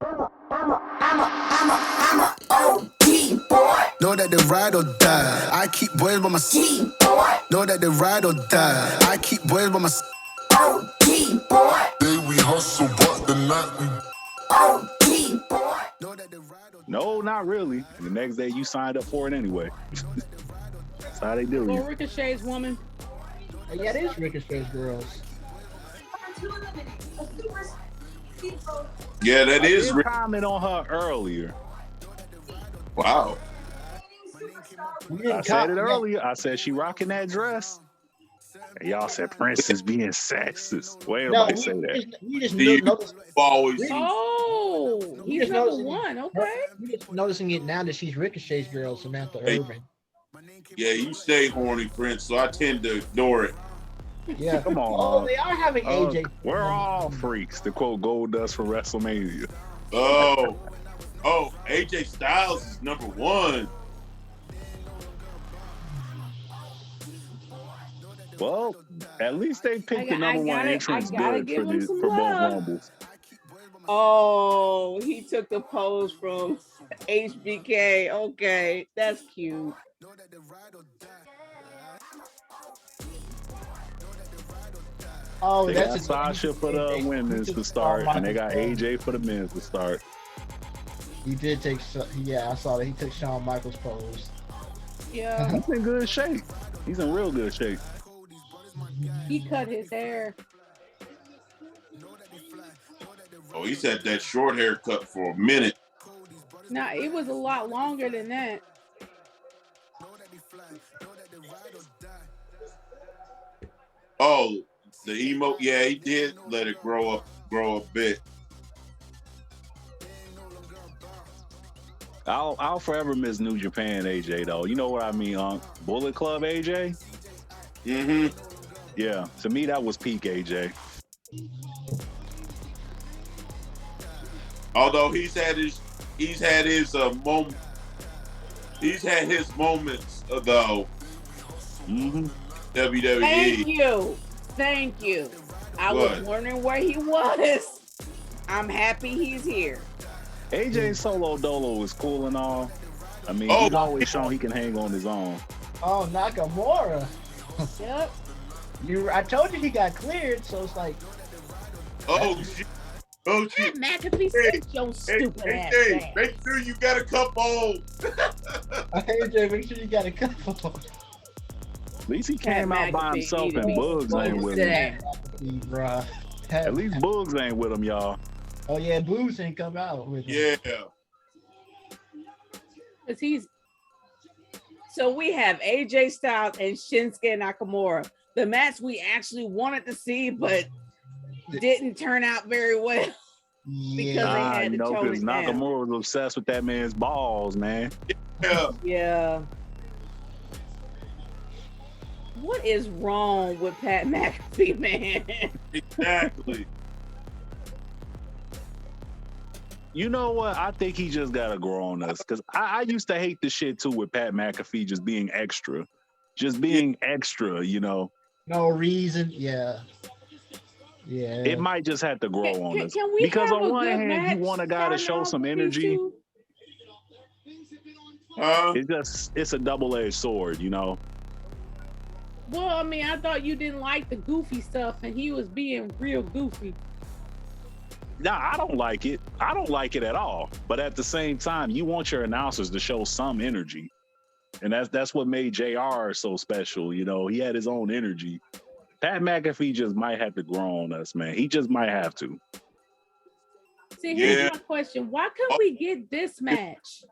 I'm a OG boy. Know that they ride or die. I keep boys by my side. Know that they ride or die. I keep boys by my side. OG boy. Day we hustle, but the night we OG boy. Know that they ride or die. No, not really. And the next day you signed up for it anyway. That's how they do Well, you. Ricochet's woman. Yeah, it is Ricochet's girls. Yeah, that I is. did comment on her earlier. Wow. I said it earlier. I said she rocking that dress. And y'all said Prince is being sexist. Wait, nobody say that. We just Do you noticed. always Oh, he's just number noticing- one. Okay. We just noticing it now that she's Ricochet's girl, Samantha Hey. Irvin. Yeah, you stay horny, Prince, so I tend to ignore it. Yeah, Come on. Oh, they are having AJ. We're all freaks, to quote Goldust from WrestleMania. Oh, AJ Styles is number one. Well, at least they picked the number one entrance good give him some for both love. Rumbles. Oh, he took the pose from HBK. Okay, that's cute. Oh, They that's got Sasha for the women's to start, and they got AJ for the men's to start. He did take. Yeah, I saw that he took Shawn Michaels' pose. Yeah, He's in good shape. He's in real good shape. he cut his hair. Oh, he's had that short haircut for a minute. Now it was a lot longer than that. Oh, the emo. Yeah, he did let it grow a bit. I'll forever miss New Japan AJ though. You know what I mean? Bullet Club AJ. Mm-hmm. Yeah, to me that was peak AJ. Although he's had his moment. He's had his moments though. Mm-hmm. WWE. Thank you. I What? was wondering where he was. I'm happy he's here. AJ Solo Dolo is cool and all. I mean, Oh. he's always shown he can hang on his own. Oh, Nakamura. Yep. I told you he got cleared, so it's like. Oh shit. Oh shit. Pat McAfee said your stupid ass. Hey, ass. make sure you got a cup on. AJ, make sure you got a couple. At least he came out by McAfee himself need to and be Bugs ain't with him. Bruh. At least Bugs ain't with him, y'all. Oh yeah, Boogs ain't come out with him. Yeah. Cause he's so we have AJ Styles and Shinsuke Nakamura, the match we actually wanted to see, but didn't turn out very well. Yeah. Because they had to tone because it down. Nakamura was obsessed with that man's balls, man. Yeah. Yeah. What is wrong with Pat McAfee, man? Exactly. You know what? I think he just gotta grow on us. Cause I used to hate the shit too with Pat McAfee just being extra. Just being extra, you know. No reason. Yeah. Yeah. It might just have to grow on us. Can we Because have on a one good hand, match you want a guy to starting show off some with these energy. two? It's a double-edged sword, you know. Well, I mean, I thought you didn't like the goofy stuff, and he was being real goofy. Nah, I don't like it. I don't like it at all. But at the same time, you want your announcers to show some energy. And that's what made JR so special. You know, he had his own energy. Pat McAfee just might have to grow on us, man. He just might have to. See, here's Yeah. my question: why couldn't we get this match?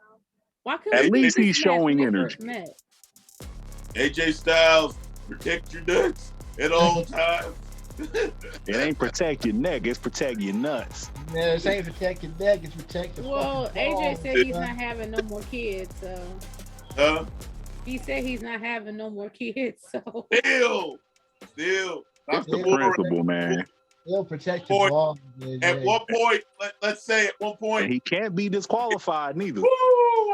Why couldn't At we least get he's this match showing when they energy. first met? AJ Styles, protect your nuts at all times. It ain't protect your neck, it's protect your nuts. Yeah, this ain't protect your neck, it's protect the Well, fucking AJ balls, said he's bruh. not having no more kids, so Huh? he said he's not having no more kids. So Still. It's the Yeah. principle, man. He'll protect your Boy, balls. At one point, let's say at one point, And he can't be disqualified neither. woo,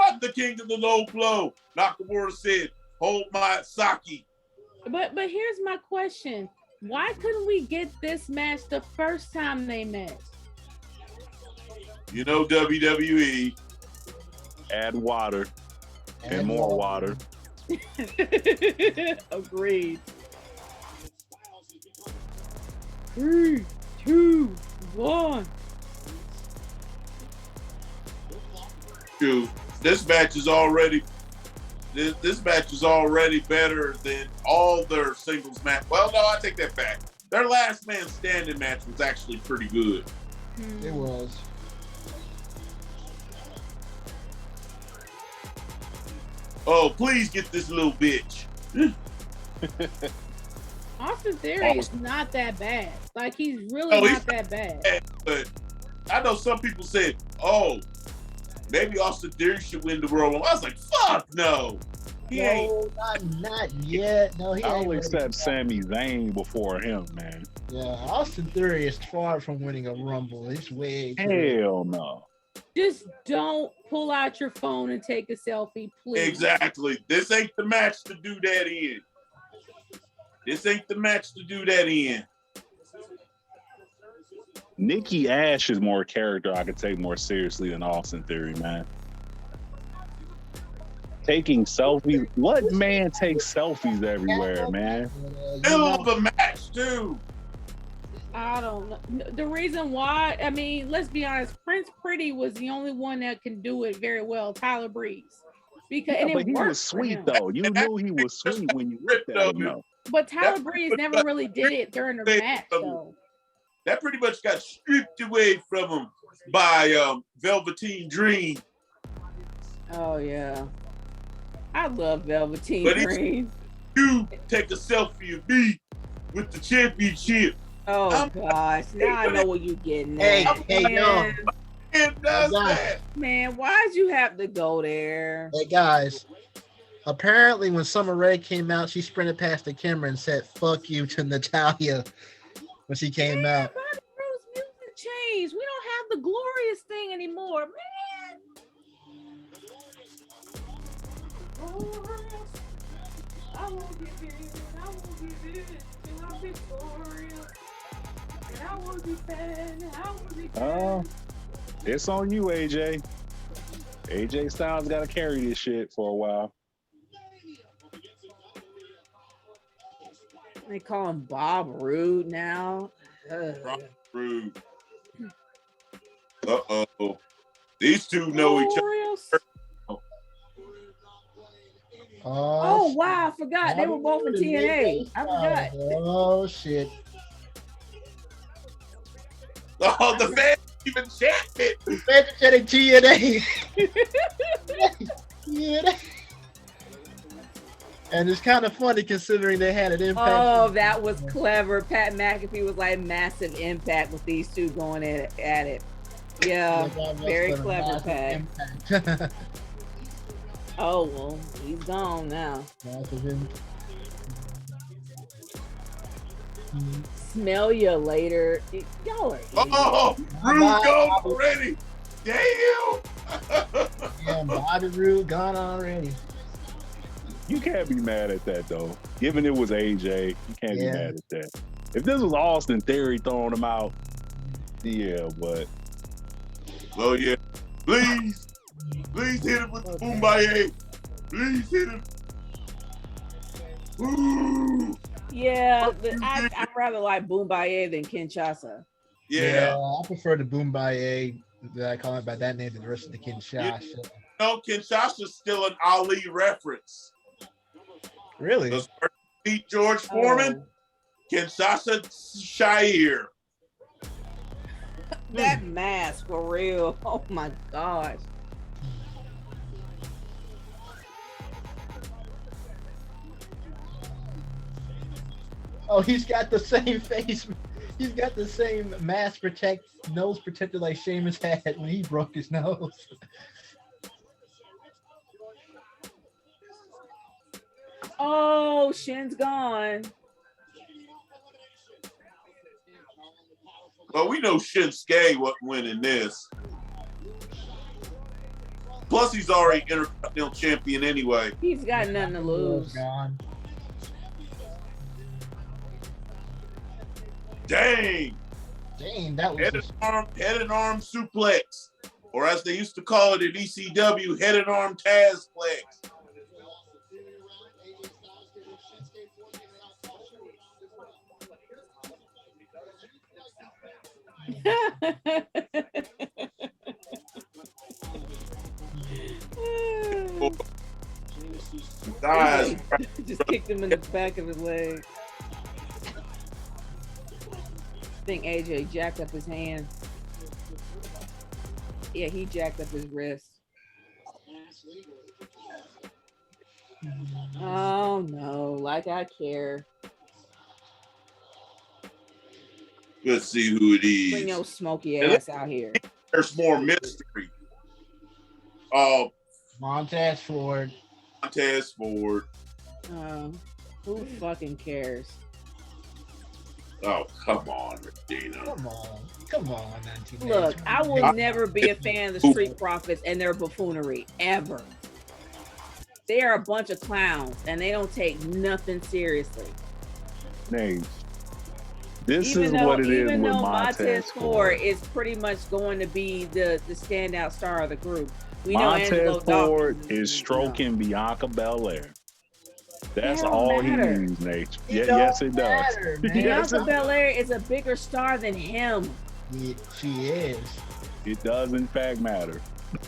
I'm the king of the low blow. Nakamura said, hold my sake. but here's my question: why couldn't we get this match the first time they met? You know WWE. Add water and more water. Agreed. 3, 2, 1. Dude, this match is already better than all their singles match. Well, no, I take that back. Their last man standing match was actually pretty good. It was. Oh, please get this little bitch. Austin Theory is not that bad. Like, he's really not that bad. But I know some people said, oh, maybe Austin Theory should win the Royal Rumble. I was like, fuck no. He ain't. Not yet. No, he I'll ain't. accept Sami Zayn before him, man. Yeah, Austin Theory is far from winning a Rumble. He's way. Hell no. Just don't pull out your phone and take a selfie, please. Exactly. This ain't the match to do that in. This ain't the match to do that in. Nikki Ash is more a character I could take more seriously than Austin Theory, man. Taking selfies. What man takes selfies everywhere, man? Middle of a match, too. I don't know. The reason why, I mean, let's be honest, Prince Pretty was the only one that can do it very well, Tyler Breeze. Because Yeah, and but it he worked was for sweet, him. though. You knew he was sweet when you looked at him, though. But Tyler Breeze never really did it during the match, though. That pretty much got stripped away from him by Velveteen Dream. Oh yeah, I love Velveteen But Dream. You take a selfie of me with the championship. Oh gosh, now I know what you're getting Hey, at. hey, yo. And does that. Man, why'd you have to go there? Hey guys, apparently when Summer Rae came out, she sprinted past the camera and said "fuck you" to Natalia when she came out. Bobby Roode's music changed. We don't have the glorious thing anymore, man. I won't give in. I won't give in till I'm victorious. And I won't be bad. I won't be bad. It's on you, AJ. AJ Styles got to carry this shit for a while. They call him Bob Roode now. Bob Roode. Uh-oh. These two know each other. Oh wow, I forgot. They were both in TNA. I forgot. Oh shit. Oh, the fans even chanted. The fans chanted TNA. TNA. And it's kind of funny considering they had an impact. Oh, that was clever. Pat McAfee was like massive impact with these two going at it. Yeah, very clever, Pat. Oh well, he's gone now. Smell you later. Y'all are Oh, Roode gone already. Damn. Yeah, Bobby Roode gone already. You can't be mad at that, though. Given it was AJ, you can't be mad at that. If this was Austin Theory throwing him out, yeah, but. Oh, yeah. Please hit him with the Boombaye. Please hit him. Ooh. Yeah, I'd rather like Boombaye than Kinshasa. Yeah. I prefer the Boombaye. I call it by that name than the rest of the Kinshasa. No, Kinshasa's still an Ali reference. Really? Does beat George Foreman? Kinshasa Shire. That mask for real. Oh my gosh. Oh, he's got the same face. He's got the same nose protector like Sheamus had when he broke his nose. Oh, Shin's gone. Well, we know Shinsuke wasn't winning this. Plus, he's already Intercontinental Champion anyway. He's got nothing to lose. Dang. Dang, that was Head and arm suplex, or as they used to call it in ECW, head and arm Tazplex. Guys, Just kicked him in the back of his leg. I think AJ jacked up his hand. Yeah, he jacked up his wrist. Oh no, like I care. let's see who it is. Bring your smoky ass out here. There's more mystery. Montez Ford. Montez Ford. Who fucking cares? Oh, come on, Regina. Come on, 1980. Look, I will never be a fan of the Street Profits and their buffoonery ever. They are a bunch of clowns and they don't take nothing seriously. Names. This is what it is with Montez Ford is pretty much going to be the standout star of the group. We Montez Ford is stroking Bianca Belair. That's all he needs, Nate. Yes, it does. Bianca Belair is a bigger star than him. She is. It does, in fact, matter.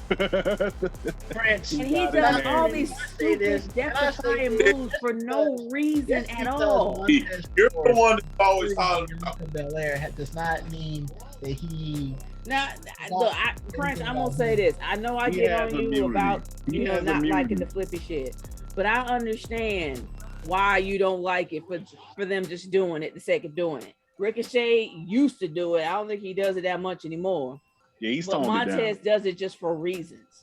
And he does all these stupid death-defying moves for no reason at all. You're the one that's always hollering. Belair does not mean that he. Now, look, Prince, I'm gonna say this. I know I get on you about not liking the flippy shit, but I understand why you don't like it for them just doing it the sake of doing it. Ricochet used to do it. I don't think he does it that much anymore. Yeah, he's but Montez does it just for reasons.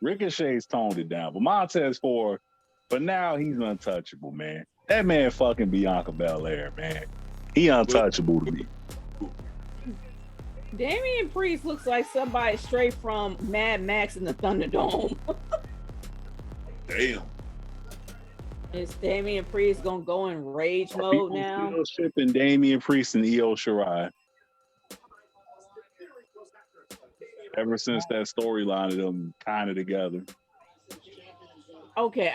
Ricochet's toned it down, but Montez Ford, but now he's untouchable, man. That man fucking Bianca Belair, man. He untouchable to me. Damian Priest looks like somebody straight from Mad Max in the Thunderdome. Damn. Is Damian Priest gonna go in rage mode now? Still shipping Damian Priest and Io Shirai. Ever since that storyline of them kind of together. Okay,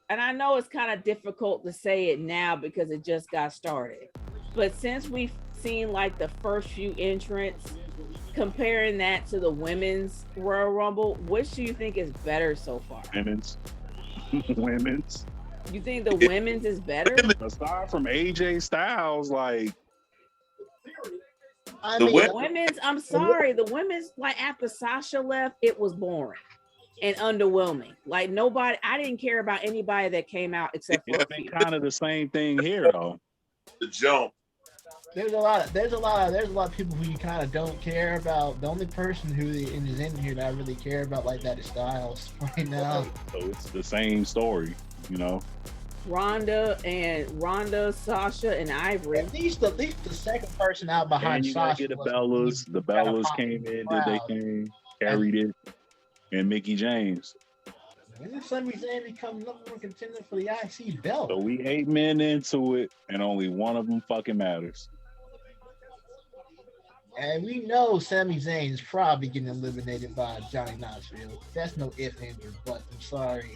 and I know it's kind of difficult to say it now because it just got started. But since we've seen like the first few entrants, comparing that to the women's Royal Rumble, which do you think is better so far? Women's. You think the women's is better? Aside from AJ Styles, like the women's, I'm sorry, the women's, like after Sasha left, it was boring and underwhelming. Like nobody, I didn't care about anybody that came out except for kind of the same thing here though. The jump. There's a lot of people who you kind of don't care about. The only person who is in here that I really care about like that is Styles right now. So it's the same story, you know. Ronda, Sasha, and Ivory. At least the second person out behind Sasha. The Bellas came in, carried it, and Mickey James. When did Sami Zayn become number one contender for the IC belt? So we 8 men into it, and only one of them fucking matters. And we know Sami Zayn is probably getting eliminated by Johnny Knoxville. That's no ifs, ands, or buts. I'm sorry.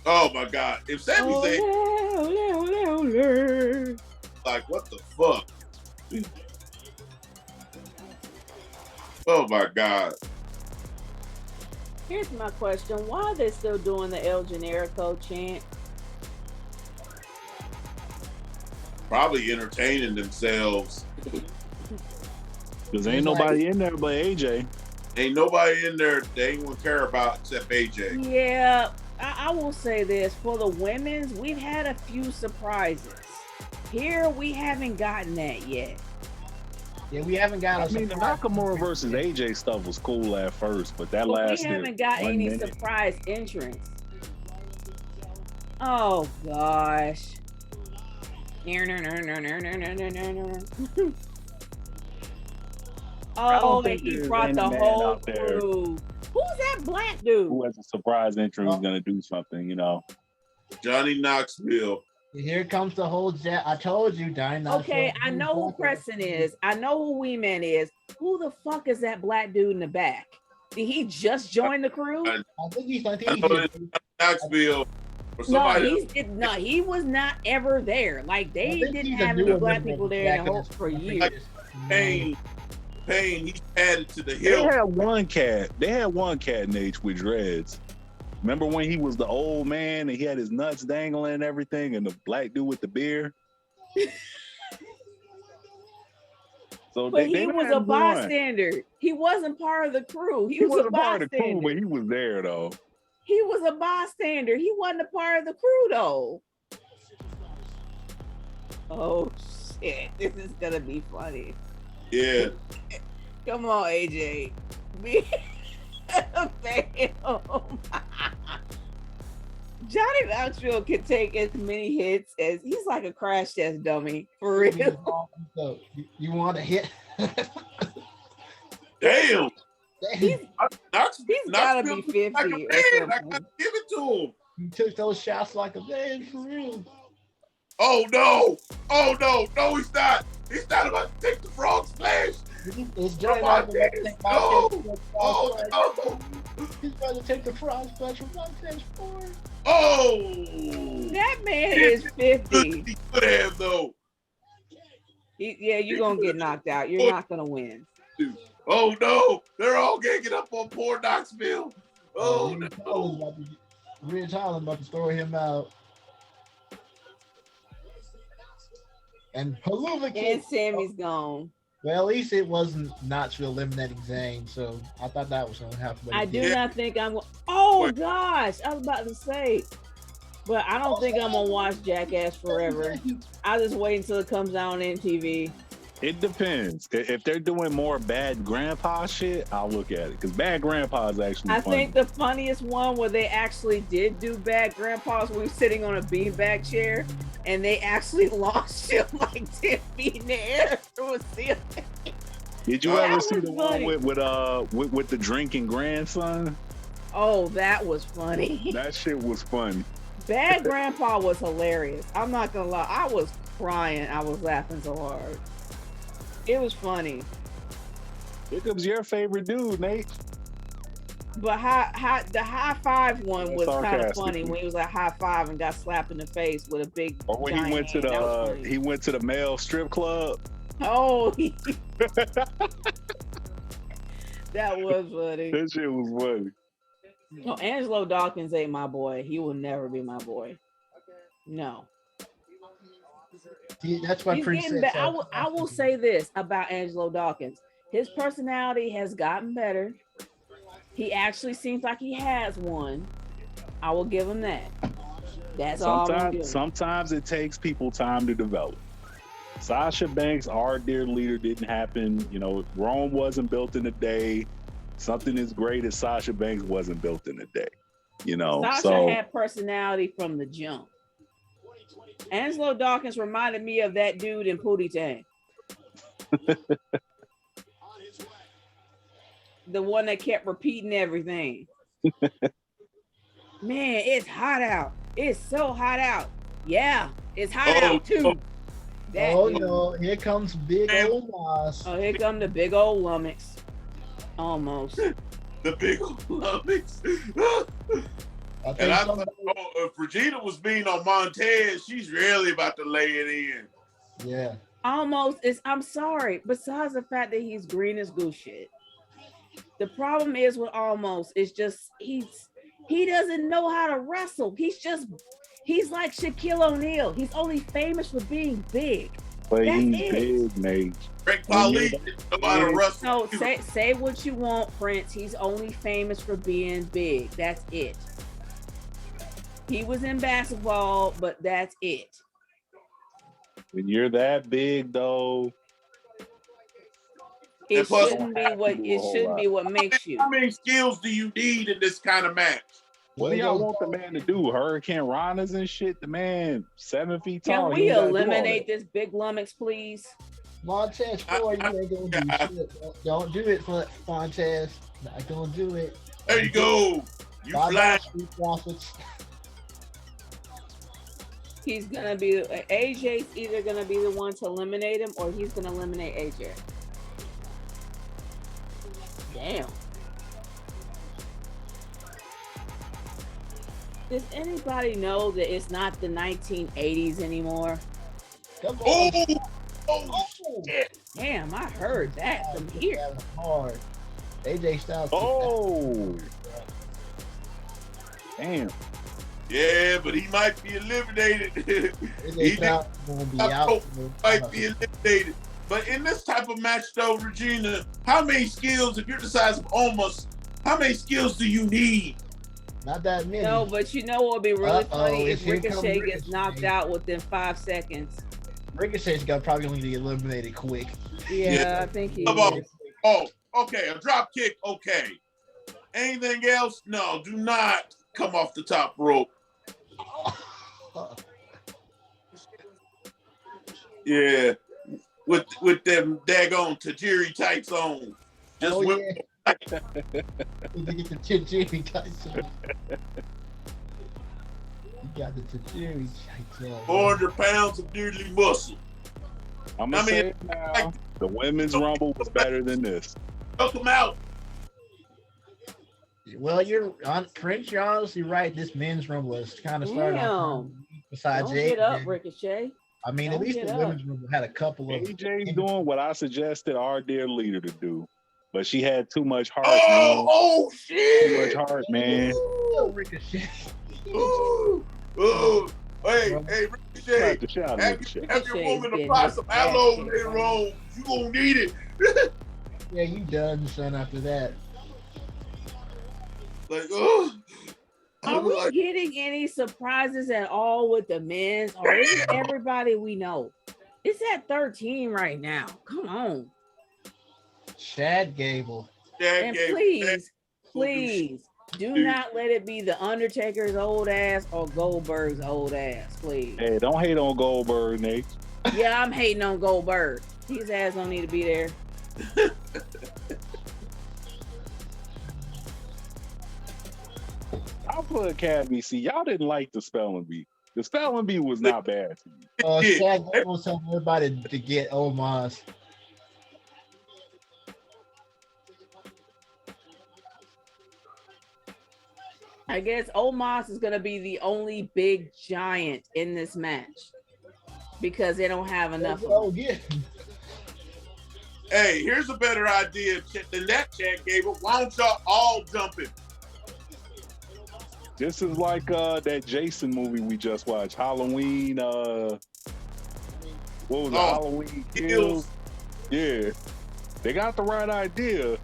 Oh my God! If Sami Zayn, like what the fuck? Oh my God! Here's my question: why are they still doing the El Generico chant? Probably entertaining themselves. Because ain't nobody in there but AJ. Ain't nobody in there they ain't gonna care about except AJ. Yeah, I will say this. For the women's, we've had a few surprises. Here, we haven't gotten that yet. Yeah, we haven't got the Nakamura versus AJ stuff was cool at first, but that lasted. We haven't got any surprise entrants. Oh, gosh. Oh, and he brought the whole crew. Who's that black dude? Who has a surprise entrant who's going to do something, you know? Johnny Knoxville. Here comes the whole Jack. I told you, Dynamite. Okay, I know who Preston is. I know who Wee Man is. Who the fuck is that black dude in the back? Did he just join the crew? I think he's Knoxville. No, he was not ever there. Like they didn't have any black people there in the whole for years. Pain, he added to the hill. They had one cat in H with dreads. Remember when he was the old man and he had his nuts dangling and everything, and the black dude with the beard? So but he was a bystander. He wasn't part of the crew. He was a part of the bystander. crew, but he was there though. He was a bystander. He wasn't a part of the crew though. Oh shit! This is gonna be funny. Yeah. Come on, AJ. Be a fan. Johnny Knoxville can take as many hits as he's like a crash test dummy for real. You want to hit? Damn. He's gotta be 50. Like I gotta give it to him. He took those shots like a man for real. Oh no! No, he's not. He's not about to take the frog splash. It's Johnny Knoxville. No! Oh no! He's about to take the frog splash from Montez Ford. Oh! That man is 50. He could have though. You're gonna get knocked out. You're not gonna win. Oh no! They're all ganging up on poor Knoxville. Oh no! Ridge Holland about to throw him out. And Palooza and Sammy's gone. Well, at least it wasn't Knoxville eliminating Zayn, so I thought that was going to happen. I do not think I'm. Oh gosh, I was about to say, but I don't think I'm gonna watch Jackass forever. I'll just wait until it comes out on MTV. It depends. If they're doing more Bad Grandpa shit, I'll look at it because Bad Grandpa is actually. I funny. think the funniest one where they actually did do Bad Grandpas, we were sitting on a beanbag chair and they actually launched him like 10 feet in the air through a ceiling. Did you ever see the one with the drinking grandson? Oh, that was funny. That shit was funny. Bad Grandpa was hilarious. I'm not gonna lie, I was crying. I was laughing so hard. It was funny. Here comes your favorite dude, Nate. But the high five one was kind of funny when he was like high five and got slapped in the face with a big. Or when he went to the male strip club. Oh, that was funny. That shit was funny. Oh, Angelo Dawkins ain't my boy. He will never be my boy. No. See, that's why I will say this about Angelo Dawkins. His personality has gotten better. He actually seems like he has one. I will give him that. That's all I'm doing. Sometimes it takes people time to develop. Sasha Banks, our dear leader, didn't happen. You know, Rome wasn't built in a day. Something as great as Sasha Banks wasn't built in a day. You know, Sasha had personality from the jump. Angelo Dawkins reminded me of that dude in Pootie Tang. The one that kept repeating everything. Man, it's hot out. It's so hot out. Yeah, it's hot out too. No, here comes big old Moss. Oh, here come the big old lummox. Almost. The big old lummox. And I thought, if Regina was being on Montez, she's really about to lay it in. Yeah. Almost. I'm sorry. Besides the fact that he's green as goose shit. The problem is with Almost, it's just he doesn't know how to wrestle. He's like Shaquille O'Neal. He's only famous for being big. But he's big, Nate. Greg Pauly know how to wrestle. No, say what you want, Prince. He's only famous for being big. That's it. He was in basketball, but that's it. When you're that big, though, it shouldn't be what makes you. How many skills do you need in this kind of match? What do y'all want the man to do? Hurricane Ranas and shit? The man 7 feet tall. Can we eliminate this big lummox, please? Montez Ford, you ain't gonna do shit. Don't do it, Montez. Not gonna do it. There you go. You fly. He's gonna be AJ's either gonna be the one to eliminate him or he's gonna eliminate AJ. Damn. Does anybody know that it's not the 1980s anymore? Oh, shit. Damn, I heard that from here. That was hard. AJ Styles. Oh. Damn. Yeah, but he might be eliminated. AJ Styles gonna be out. Might be eliminated. But in this type of match, though, Regina, how many skills, if you're the size of Almost, how many skills do you need? Not that many. No, but you know what would be really funny if Ricochet gets knocked out within 5 seconds. Ricochet's probably going to get eliminated quick. Yeah, I think he is. is. Oh, okay, a drop kick, okay. Anything else? No, do not come off the top rope. Yeah, with them daggone Tajiri tights on. Just whip. You get the Tajiri tights on. You got the Tajiri tights on. 400 pounds of deadly muscle. I'm gonna say it now, the women's rumble was better than this. Choke them out. Well, you're honestly right. This men's rumble is kind of starting off. Besides Don't get up, Ricochet. I mean, at least the women's rumble had a couple of. AJ's doing what I suggested our dear leader to do, but she had too much heart. Oh shit! Too much heart, man. Oh, Ricochet. Hey, Ricochet. Have your woman apply some aloe later on. You gonna need it. Yeah, you done, son. After that. Like, are we getting any surprises at all with the men's, or is it everybody we know? It's at 13 right now. Come on. Chad Gable. And please, do not let it be the Undertaker's old ass or Goldberg's old ass, please. Hey, don't hate on Goldberg, Nate. Yeah, I'm hating on Goldberg. His ass don't need to be there. I'll put Academy. See, y'all didn't like the spelling bee. The spelling bee was not bad to me. Chad Gable was telling everybody to get Omos. I guess Omos is going to be the only big giant in this match because they don't have enough. Oh, yeah. Hey, here's a better idea than that, Chad Gable. Why don't y'all all jump in? This is like that Jason movie we just watched, Halloween. What was it? Halloween Kills? Yeah, they got the right idea.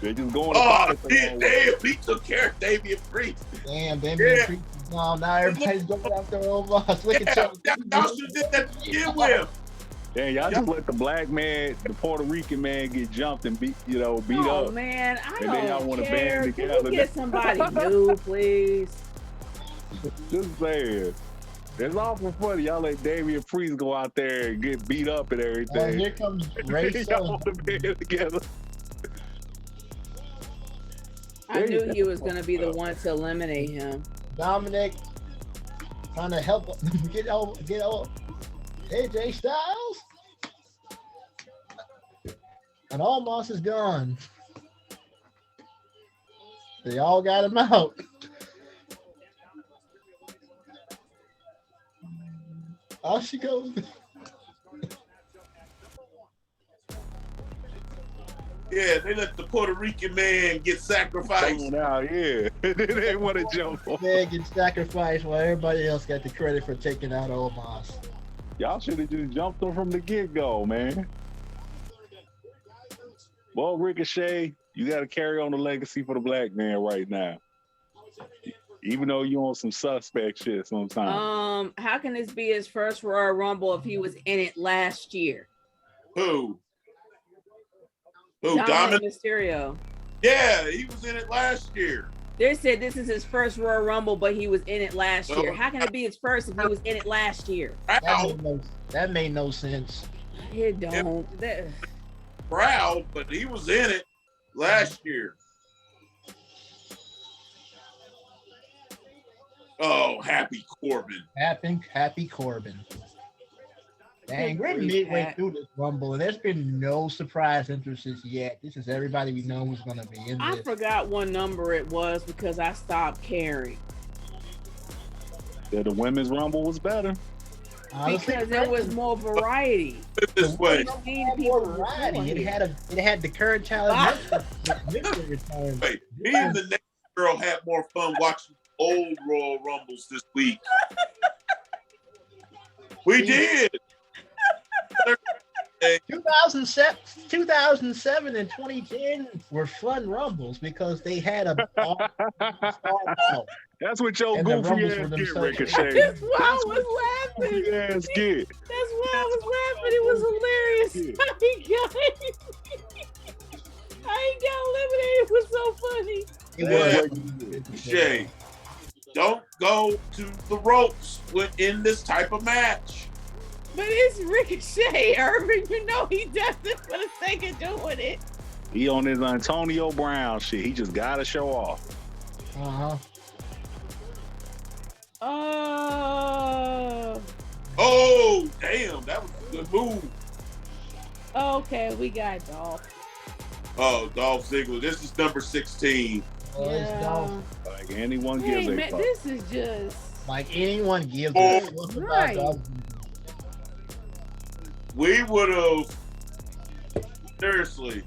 They just going. Damn! He took care of Damian Priest. Damn, Damian Priest is gone. Now everybody's going after Omos. Look at y'all should have did that to begin with. Damn, y'all just let the black man, the Puerto Rican man, get jumped and beat up. Oh man, I and then y'all don't want to care. band Can together. we get somebody new, please? Just saying. It's awful funny. Y'all let Damian Priest go out there and get beat up and everything. And here comes Ray y'all want to band together. I knew he was going to be the one to eliminate him. Dominic trying to help get over AJ Styles. And Omos is gone. They all got him out. Off she goes. Yeah, they let the Puerto Rican man get sacrificed. Now, yeah. They want to jump on. Man get sacrificed while everybody else got the credit for taking out Omos. Y'all should have just jumped them from the get-go, man. Well, Ricochet, you got to carry on the legacy for the black man right now. Even though you on some suspect shit sometimes. How can this be his first Royal Rumble if he was in it last year? Who? Dominic Mysterio. Yeah, he was in it last year. They said this is his first Royal Rumble, but he was in it last year. How can it be his first if he was in it last year? That made no sense. It don't. Proud, but he was in it last year. Oh, Happy Corbin. Happy Corbin. Dang, we're midway through this Rumble, and there's been no surprise entrances yet. This is everybody we know who's going to be in this. I forgot what number it was because I stopped caring. Yeah, the women's Rumble was better. Because there was more variety. This way. More variety. It had the current talent. Wait, me and the next girl had more fun watching old Royal Rumbles this week. We did. 2007 and 2010 were fun Rumbles because they had a That's what your goofy ass get, Ricochet. That's why I was laughing. That's good. That's why I was laughing. It was hilarious. I ain't got eliminated. It was so funny. Shay, don't go to the ropes in this type of match. But it's Ricochet, Urban. You know he does it for the sake of doing it. He on his Antonio Brown shit. He just got to show off. Oh, damn. That was a good move. Okay, we got Dolph. Oh, Dolph Ziggler. This is number 16. Yeah. Like anyone gives a fuck. This is just... Like anyone gives a fuck right. about We would have... Seriously,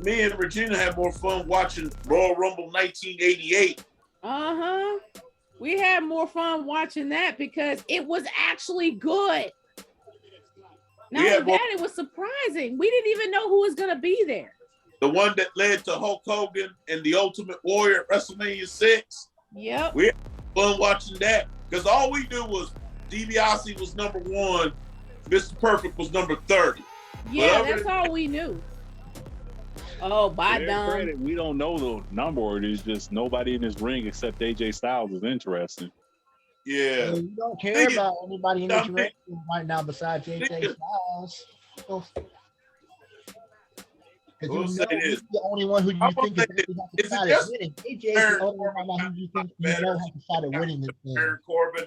me and Regina had more fun watching Royal Rumble 1988. We had more fun watching that because it was actually good. Not only that, it was surprising. We didn't even know who was going to be there. The one that led to Hulk Hogan and the Ultimate Warrior at WrestleMania 6. Yep. We had fun watching that because all we knew was DiBiase was number 1, Mr. Perfect was number 30. Yeah, that's all we knew. Oh, bye, Don. We don't know the number order. It's just nobody in this ring except AJ Styles is interested. Yeah. You don't care about anybody in this ring right now besides AJ Styles. Because he's the only one who you think has a shot at winning. AJ is the only one who you think has a shot at winning this thing. Baron Corbin,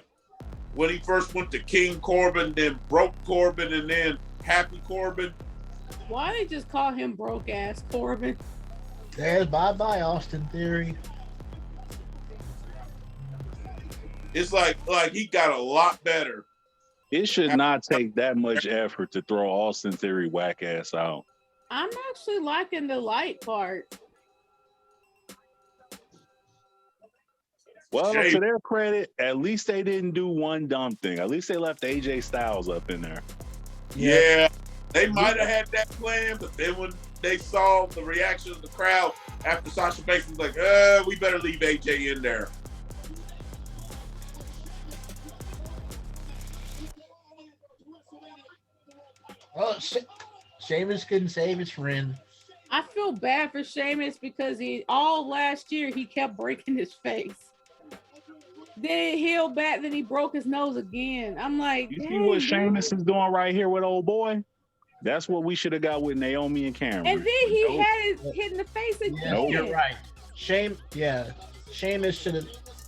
when he first went to King Corbin, then Broke Corbin, and then Happy Corbin. Why they just call him broke ass Corbin? There's bye-bye Austin Theory. It's like he got a lot better. It should not take that much effort to throw Austin Theory whack ass out. I'm actually liking the light part. Well, to their credit, at least they didn't do one dumb thing. At least they left AJ Styles up in there. Yeah, they might have had that plan, but then when they saw the reaction of the crowd after Sasha Banks was like, we better leave AJ in there. Well, Sheamus couldn't save his friend. I feel bad for Sheamus because all last year he kept breaking his face. Then it healed back, then he broke his nose again. I'm like, you see what Sheamus is doing right here with old boy? That's what we should have got with Naomi and Cameron. And then he had it hit in the face again. Yeah, you're right. Sheamus should have.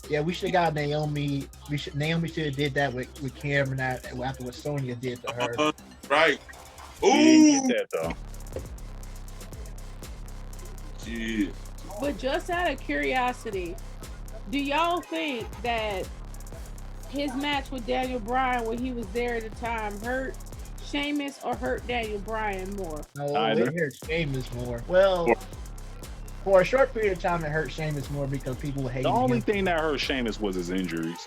Yeah, we should have got Naomi. Naomi should have did that with Cameron after what Sonya did to her. Right. Ooh. Get that though. Jeez. But just out of curiosity, do y'all think that his match with Daniel Bryan when he was there at the time hurt Sheamus or hurt Daniel Bryan more? No, it hurt Sheamus more. Well, for a short period of time, it hurt Sheamus more because people hated him. The only thing that hurt Sheamus was his injuries.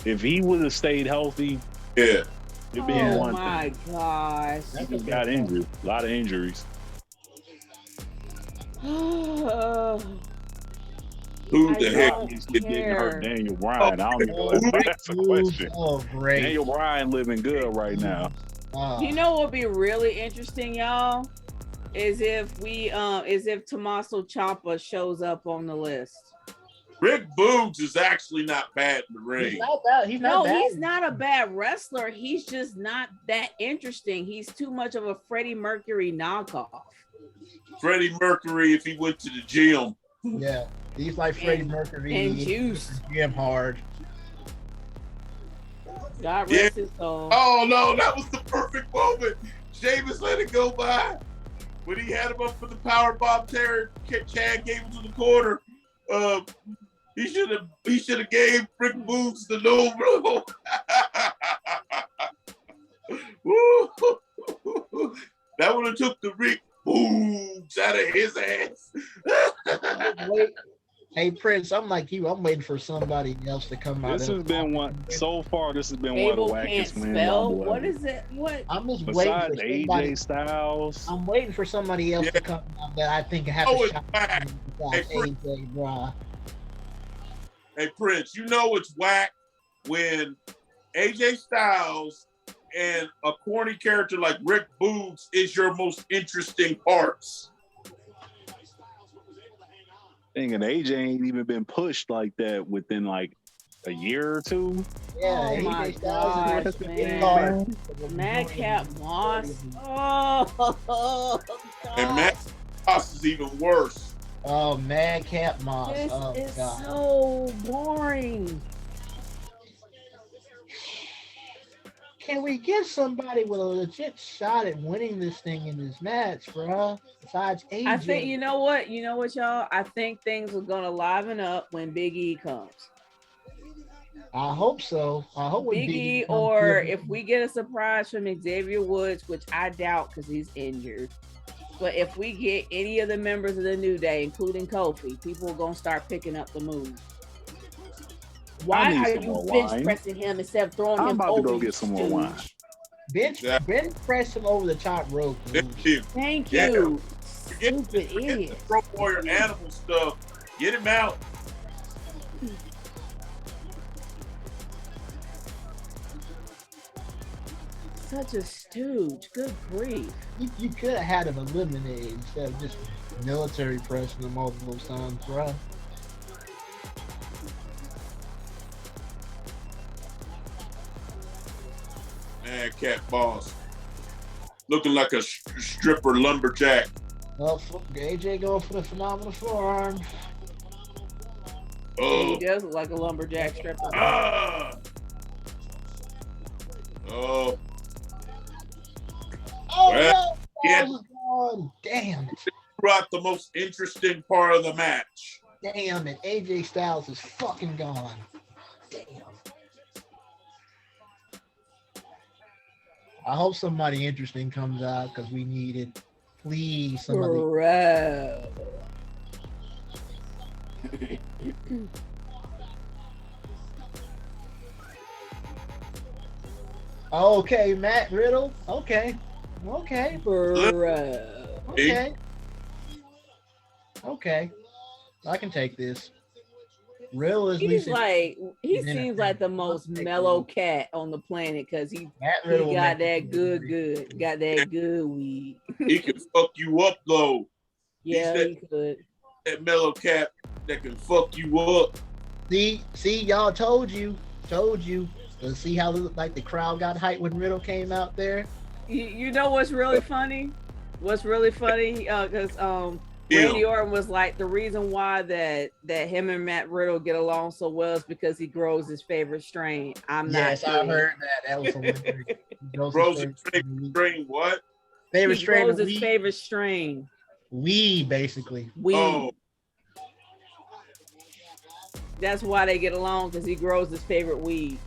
If he would have stayed healthy, it'd be one thing. Oh my gosh. He just got injured. A lot of injuries. Who the heck is getting hurt? Daniel Bryan. I don't even know if that's a question. Oh, great. Daniel Bryan living good right now. You know what would be really interesting, y'all? Is if Tommaso Ciampa shows up on the list. Rick Boogs is actually not bad in the ring. He's not bad. He's not a bad wrestler. He's just not that interesting. He's too much of a Freddie Mercury knockoff. Freddie Mercury if he went to the gym. Yeah, he's like Freddie Mercury. And Juice. Gym hard. God rest his soul. Oh no, that was the perfect moment. Sheamus let it go by. When he had him up for the power bomb, Chad gave him to the corner. He should have gave Rick Boogs the no blow. That would have took the Rick Boogs out of his ass. Hey Prince, I'm like you. I'm waiting for somebody else to come out. This has been one so far. This has been Abel one of the can't wackest spell. wins. What is it? What? I'm just Besides waiting for somebody. AJ Styles. I'm waiting for somebody else to come out that I think have a shot. Hey, AJ, bro. Hey Prince, you know it's whack when AJ Styles and a corny character like Rick Boogs is your most interesting parts. Thinking AJ ain't even been pushed like that within like a year or two. Yeah, Oh my AJ Styles gosh, is man. Madcap Moss. Oh, God. And Matt Moss is even worse. Oh, Madcap Moss. This Oh, is God. so boring. Can we get somebody with a legit shot at winning this thing in this match, bro? Besides AJ. I think you know what, y'all. I think things are gonna liven up when Big E comes. I hope so. I hope Big E, or if we get a surprise from Xavier Woods, which I doubt because he's injured. But if we get any of the members of the New Day, including Kofi, people are gonna start picking up the move. Why are you bench pressing him instead of throwing him over? I'm about to go get some more wine. Bench press him over the top rope. Thank you. Thank you. Stupid idiot. Pro Warrior animal stuff. Get him out. Such a stooge. Good grief. You could have had him eliminated instead of just military pressing him multiple times, bro. Madcap Boss. Looking like a stripper lumberjack. Well, AJ going for the phenomenal forearm. He does look like a lumberjack stripper. Oh, well, no! Damn it. Brought the most interesting part of the match. Damn it. AJ Styles is fucking gone. Damn. I hope somebody interesting comes out because we need it. Please, somebody. Bro. Okay, Matt Riddle. Okay. Bro. Okay. I can take this. Riddle is he seems like the most mellow cat on the planet because he got that good weed. He can fuck you up though. Yeah, he could. That mellow cat that can fuck you up. See, y'all told you. Let's see how like the crowd got hyped when Riddle came out there. You know what's really funny? Because Randy Orton was like, the reason why that him and Matt Riddle get along so well is because he grows his favorite strain. Yes, I heard that. That was hilarious. Grows his favorite strain. What? Favorite strain. Grows his favorite strain. Weed, basically. Weed. Oh. That's why they get along, because he grows his favorite weed.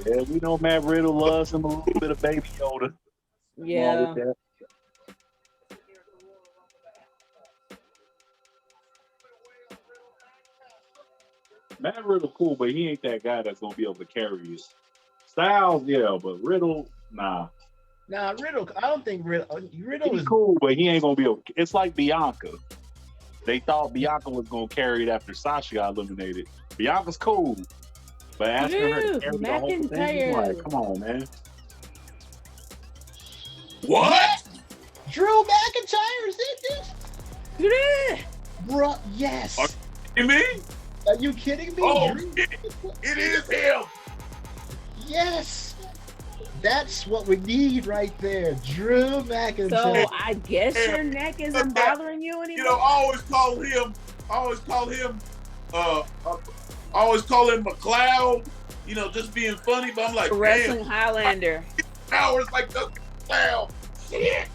Yeah, we know Matt Riddle loves him a little bit of Baby Yoda. Yeah. Matt Riddle cool, but he ain't that guy that's gonna be able to carry it. Styles, yeah, but Riddle, nah. Nah, Riddle. I don't think Riddle He's cool, but he ain't gonna be able. It's like Bianca. They thought Bianca was gonna carry it after Sasha got eliminated. Bianca's cool, but asking her to carry the whole thing, like, come on, man. What? Drew McIntyre is in this? Yeah. Bro, yes. You mean? Are you kidding me? Oh, Drew? shit. It is him. Yes. That's what we need right there. Drew McIntyre. So I guess your neck isn't bothering you anymore. You know, I always call him McLeod, you know, just being funny, but I'm like, Wrestling Highlander. Powers like the McLeod. Shit.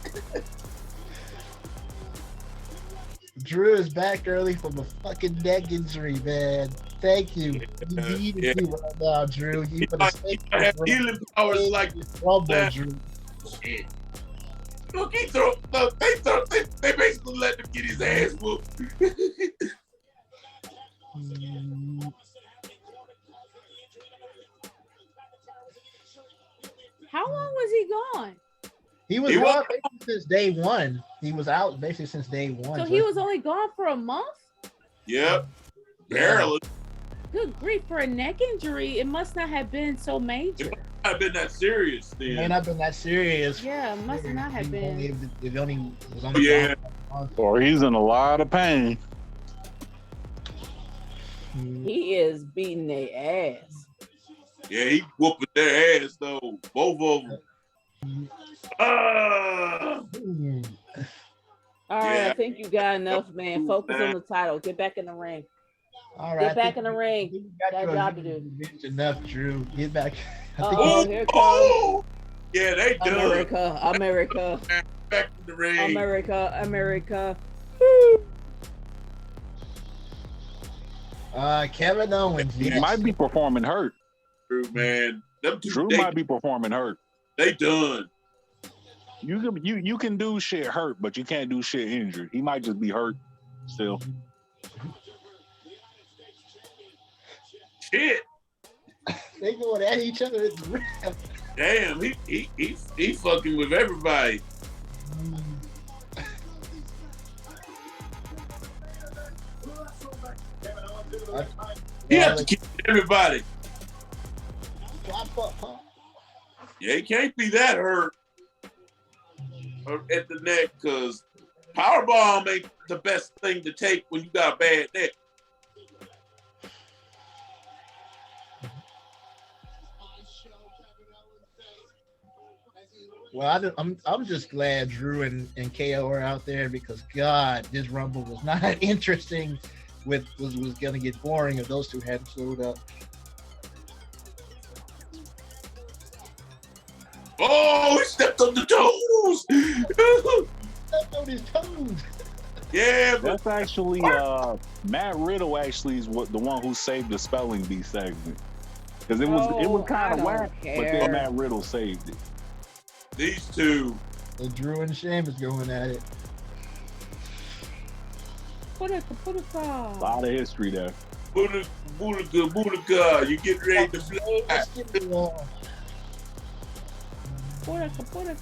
Drew is back early from a fucking neck injury, man. Thank you. You need to do right now, Drew. You for the sake have healing powers like Rumble, Drew. Shit. Look, they basically let him get his ass whooped. How long was he gone? He was gone basically since day one. He was out basically since day one. So he was only gone for a month? Yep. Barely. Good grief, for a neck injury, it must not have been so major. It might not have been that serious then. It may not have been that serious. Yeah, it must not have been. It only was only yeah. Or he's in a lot of pain. He is beating their ass. Yeah, he whooping their ass though. Both of them. All right, I think you got enough, man. Focus on the title. Get back in the ring. All right. Get back in the ring. You got a job to do. Enough, Drew. Get back. Oh, here it comes. Yeah, they do. America. Back in the ring. America. Kevin Owens. He might be performing hurt. Drew, man. Drew might be performing hurt. They done. You can do shit hurt, but you can't do shit injured. He might just be hurt still. Shit. They going at each other. Damn, he fucking with everybody. He have to keep everybody. Yeah, he can't be that hurt at the neck because powerbomb ain't the best thing to take when you got a bad neck. Well, I'm just glad Drew and KO are out there because God, this Rumble was not interesting. Was gonna get boring if those two hadn't showed up. Oh, he stepped on the toes. Stepped on his toes. Yeah, but that's actually Matt Riddle. Actually, is the one who saved the spelling bee segment because it was kind of whack, but then Matt Riddle saved it. These two. So Drew and Sheamus going at it. Put a lot of history there. Boudica, you get ready to fly.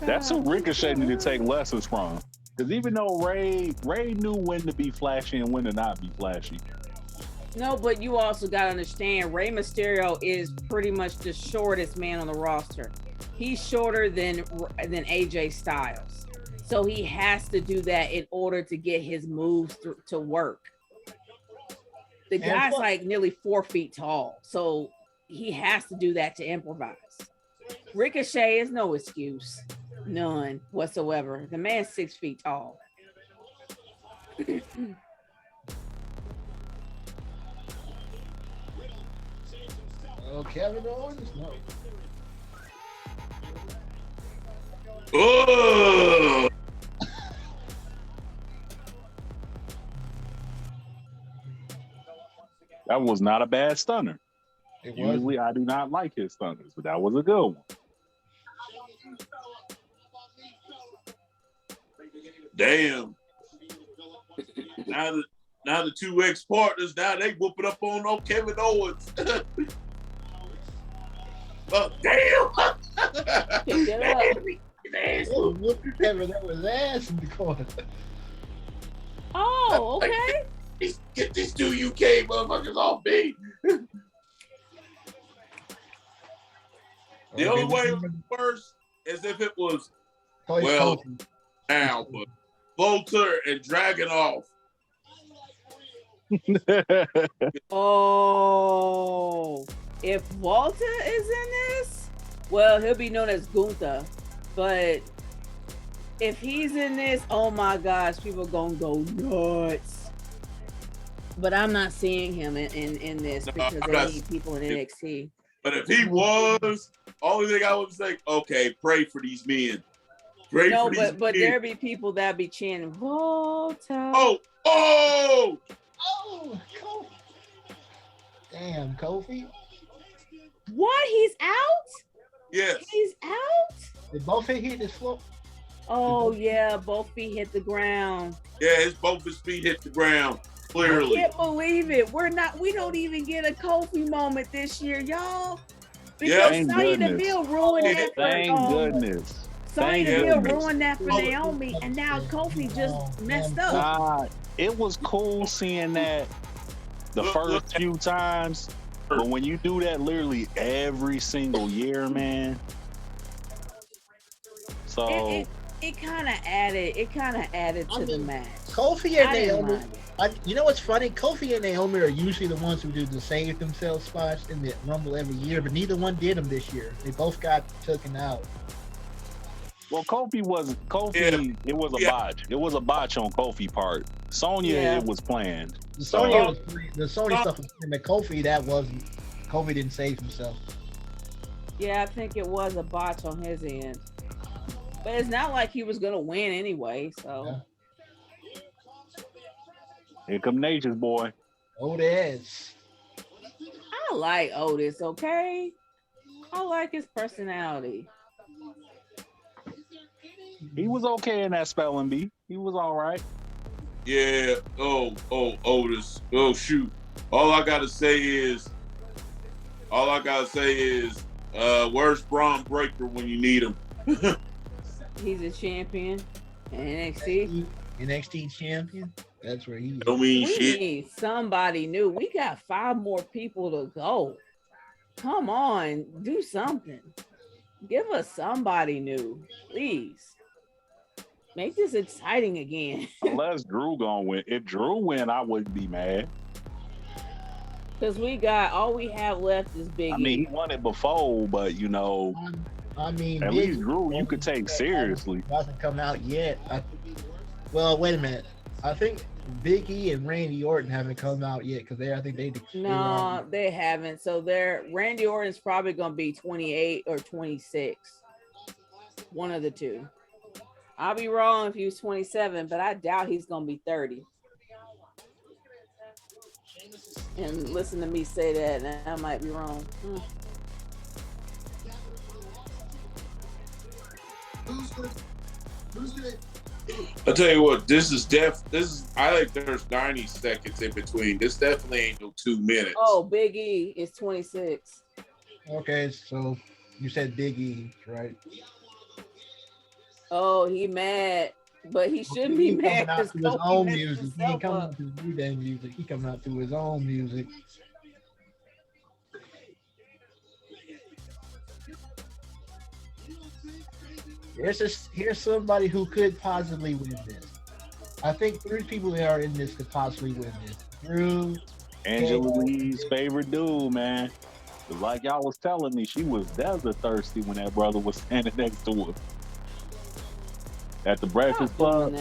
That's who Ricochet need to take lessons from. Because even though Ray knew when to be flashy and when to not be flashy. No, but you also got to understand, Rey Mysterio is pretty much the shortest man on the roster. He's shorter than AJ Styles. So he has to do that in order to get his moves to work. The guy's like nearly 4 feet tall. So he has to do that to improvise. Ricochet is no excuse. None whatsoever. The man's 6 feet tall. Oh, Kevin Owens? No. Oh! That was not a bad stunner. Usually I do not like his stunners, but that was a good one. Damn. Now the two ex-partners, now they whooping up on Kevin Owens. Oh, damn. Kevin Owens' ass in the corner. Oh, okay. Get these two UK motherfuckers off me. The only way it was worse is if it was, down, but Volter and Dragunov. Oh, if Walter is in this, well, he'll be known as Gunther. But if he's in this, oh my gosh, people gonna go nuts. But I'm not seeing him in this because they need people in NXT. But if he was, only thing I would say, okay, pray for these men. But there'd be people that be chanting Volta. Oh, Kofi. Damn, Kofi. What? He's out? Yes. He's out? Did both hit his floor? Oh yeah, both feet hit the ground. Yeah, both his feet hit the ground. Clearly. I can't believe it. We don't even get a Kofi moment this year, y'all. Because Sonya Deville ruined that for Thank goodness. Sonya Deville ruined that for Naomi, and now Kofi just messed up. It was cool seeing that the first few times, but when you do that literally every single year, man. So it kind of added to the match. Kofi and Naomi. You know what's funny? Kofi and Naomi are usually the ones who do the save themselves spots in the Rumble every year, but neither one did them this year. They both got taken out. Well, Kofi. It was a botch. It was a botch on Kofi part. Sonya, it was planned. The Sonya stuff was planned, but Kofi, Kofi didn't save himself. Yeah, I think it was a botch on his end. But it's not like he was gonna win anyway, so. Yeah. Here come Nature's boy. Otis. I like Otis, okay? I like his personality. He was okay in that spelling bee. He was all right. Yeah. Oh, Otis. Oh, shoot. All I gotta say is, where's Braun Breaker when you need him? He's a champion in NXT. NXT champion. That's where he is. We need somebody new. We got 5 more people to go. Come on, do something. Give us somebody new, please. Make this exciting again. Unless Drew gonna win. If Drew win, I wouldn't be mad. Because all we have left is Big E. I mean, he won it before, but at least Drew you could take seriously. Hasn't come out yet. Well, wait a minute. I think Big E and Randy Orton haven't come out yet because I think they. No, they haven't. So Randy Orton's probably gonna be 28 or 26. One of the two. I'll be wrong if he was 27, but I doubt he's gonna be 30. And listen to me say that, and I might be wrong. I tell you what, I think there's 90 seconds in between. This definitely ain't no 2 minutes. Oh, Big E is 26. Okay, so you said Big E, right? Oh, he mad, but he shouldn't be mad because his own music. He ain't coming out to his new day music. He coming out to his own music. Here's somebody who could possibly win this. I think 3 people that are in this could possibly win this. Drew, Angela Lee's favorite dude, man. Like y'all was telling me, she was desert thirsty when that brother was standing next to her at the Breakfast Club.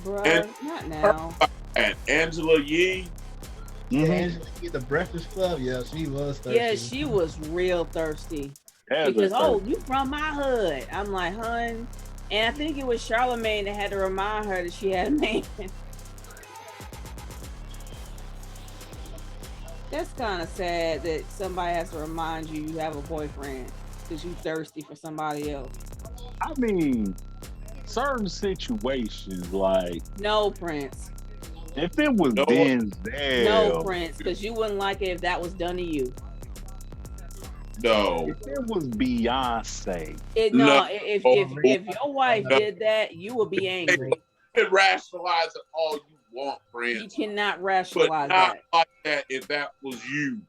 Bro, not now. And Angela Yee. Yeah, Angela Yee at the Breakfast Club. Yeah, she was thirsty. Yeah, she was real thirsty. Desert Because thirsty. you from my hood. I'm like, hun. And I think it was Charlamagne that had to remind her that she had a man. That's kind of sad that somebody has to remind you have a boyfriend because you thirsty for somebody else. I mean, certain situations, like No, Prince. if it was Denzel, No, Prince, because you wouldn't like it if that was done to you. No. if it was Beyonce, If your wife did that, you would be angry. You can rationalize it all you want, friends. You cannot But rationalize not that. like that if that was you.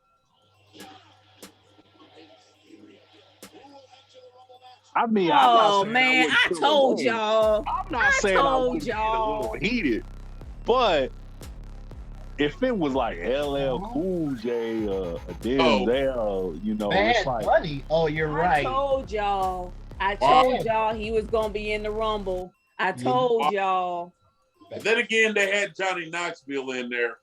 I mean, Oh I'm not saying man, I wouldn't told feel y'all. I'm not saying I told wouldn't get a y'all. little heated, but if it was like LL Cool J, Denzel, you know, Bad it's like Bunny. Oh, you're right. I told y'all he was gonna be in the Rumble. I told y'all. But then again, they had Johnny Knoxville in there.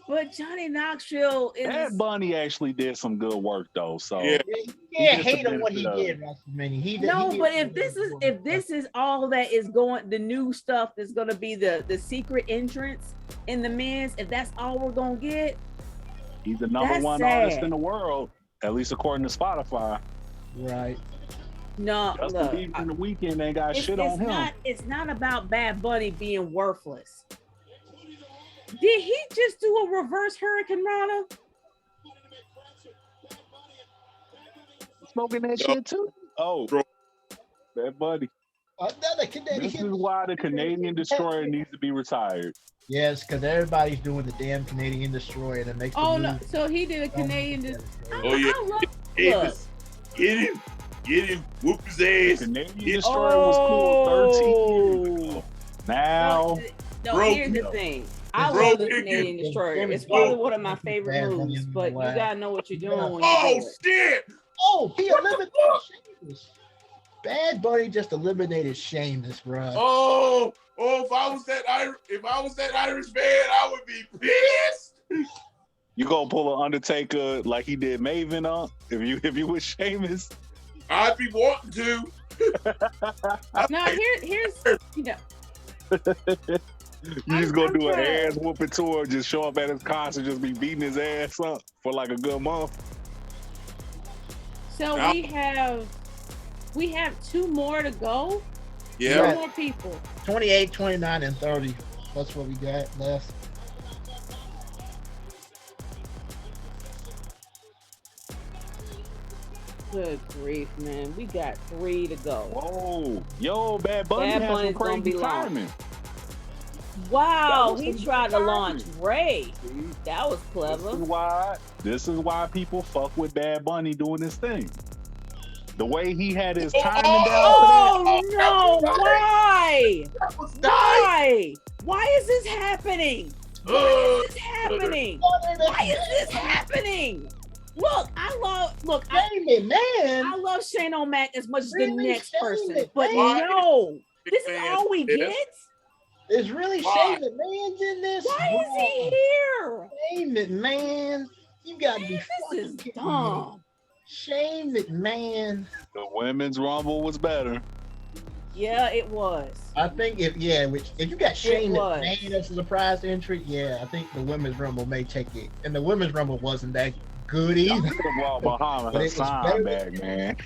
But Johnny Knoxville is. Bad Bunny actually did some good work though. So yeah, hate on what he did, WrestleMania. But if this is all that is going, the new stuff is going to be the secret entrance in the men's. If that's all we're gonna get, he's the number one artist in the world, at least according to Spotify. Right. No, look, in the weekend ain't got shit on him. It's not about Bad Bunny being worthless. Did he just do a reverse Hurricane Rana? Smoking that shit too? Oh, Bad Bunny. Another Canadian. This is why the Canadian Destroyer needs to be retired. Yes, because everybody's doing the damn Canadian Destroyer that makes. Oh no! So he did a Canadian. Get him, whoop his ass. The Canadian Destroyer was cool 13 years ago. Now, here's the thing. I love the Canadian Destroyer. It's probably one of my favorite moves, but you gotta know what you're doing when you do it. Shit! Oh, he eliminated Sheamus. Bad Bunny just eliminated Sheamus, bro. Oh, if I was that Irish man, I would be pissed. You gonna pull an Undertaker like he did Maven up? If you was Sheamus? I'd be wanting to. Now here's you know. You just gonna do an ass whooping tour, just show up at his concert, just be beating his ass up for like a good month. So we have 2 more to go. Yeah. 2 more people. 28, 29, and 30. That's what we got left. Good grief, man. We got 3 to go. Whoa. Yo, Bad Bunny has some crazy timing. Wow, he tried to launch Ray. That was clever. This is why people fuck with Bad Bunny doing this thing. The way he had his timing down. Oh no! Why? Why? Why is this happening? Why is this happening? Why is this happening? Look, I love Shane O'Mac as much as the next person, but no, this is all we get. Is really Shane McMahon's in this? Why is he here? Shane McMahon, you gotta be this is dumb. Shane McMahon. The women's rumble was better. Yeah, it was. I think if you got Shane McMahon as a surprise entry, I think the women's rumble may take it. And the women's rumble wasn't that good either. Muhammad Hassan back, man.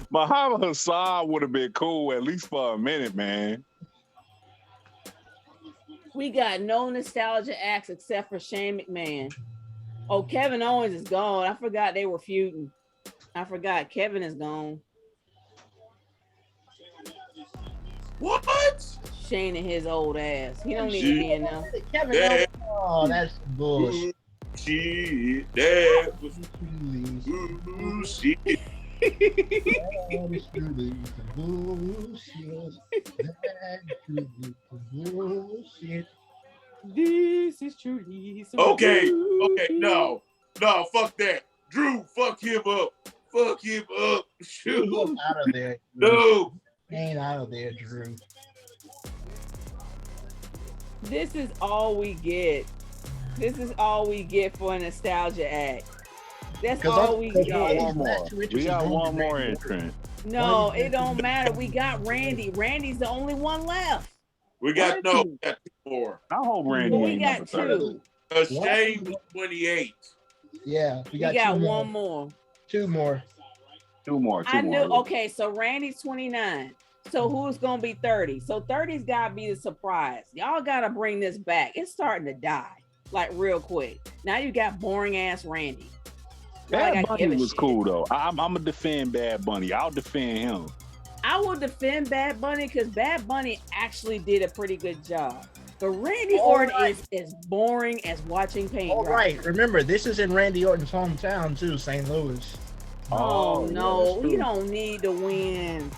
Muhammad Hassan would have been cool at least for a minute, man. We got no nostalgia acts except for Shane McMahon. Oh, Kevin Owens is gone. I forgot they were feuding. I forgot Kevin is gone. What? Shane and his old ass. He don't need to be in there. Kevin Owens. Oh, that's bullshit. Shit, that was bullshit. This is truly so okay, no, fuck that. Drew, fuck him up. Shoot. Out of there. No. Ain't out of there, Drew. This is all we get. This is all we get for a nostalgia act. That's all we get. We got one more entrant. No, it don't matter. We got Randy. Randy's the only one left. We got 2 more. I hope Randy. We got 2. Shane was 28. Yeah, we got 1 more. 2 more. 2 more. I knew. Okay, so Randy's 29. So who's gonna be 30? So 30's gotta be the surprise. Y'all gotta bring this back. It's starting to die, like real quick. Now you got boring ass Randy. Bad Bunny was cool though. I'm gonna defend Bad Bunny. I'll defend him. I will defend Bad Bunny because Bad Bunny actually did a pretty good job. But Randy Orton is as boring as watching paint dry. Right. Remember, this is in Randy Orton's hometown too, St. Louis. Oh no, he don't need to win.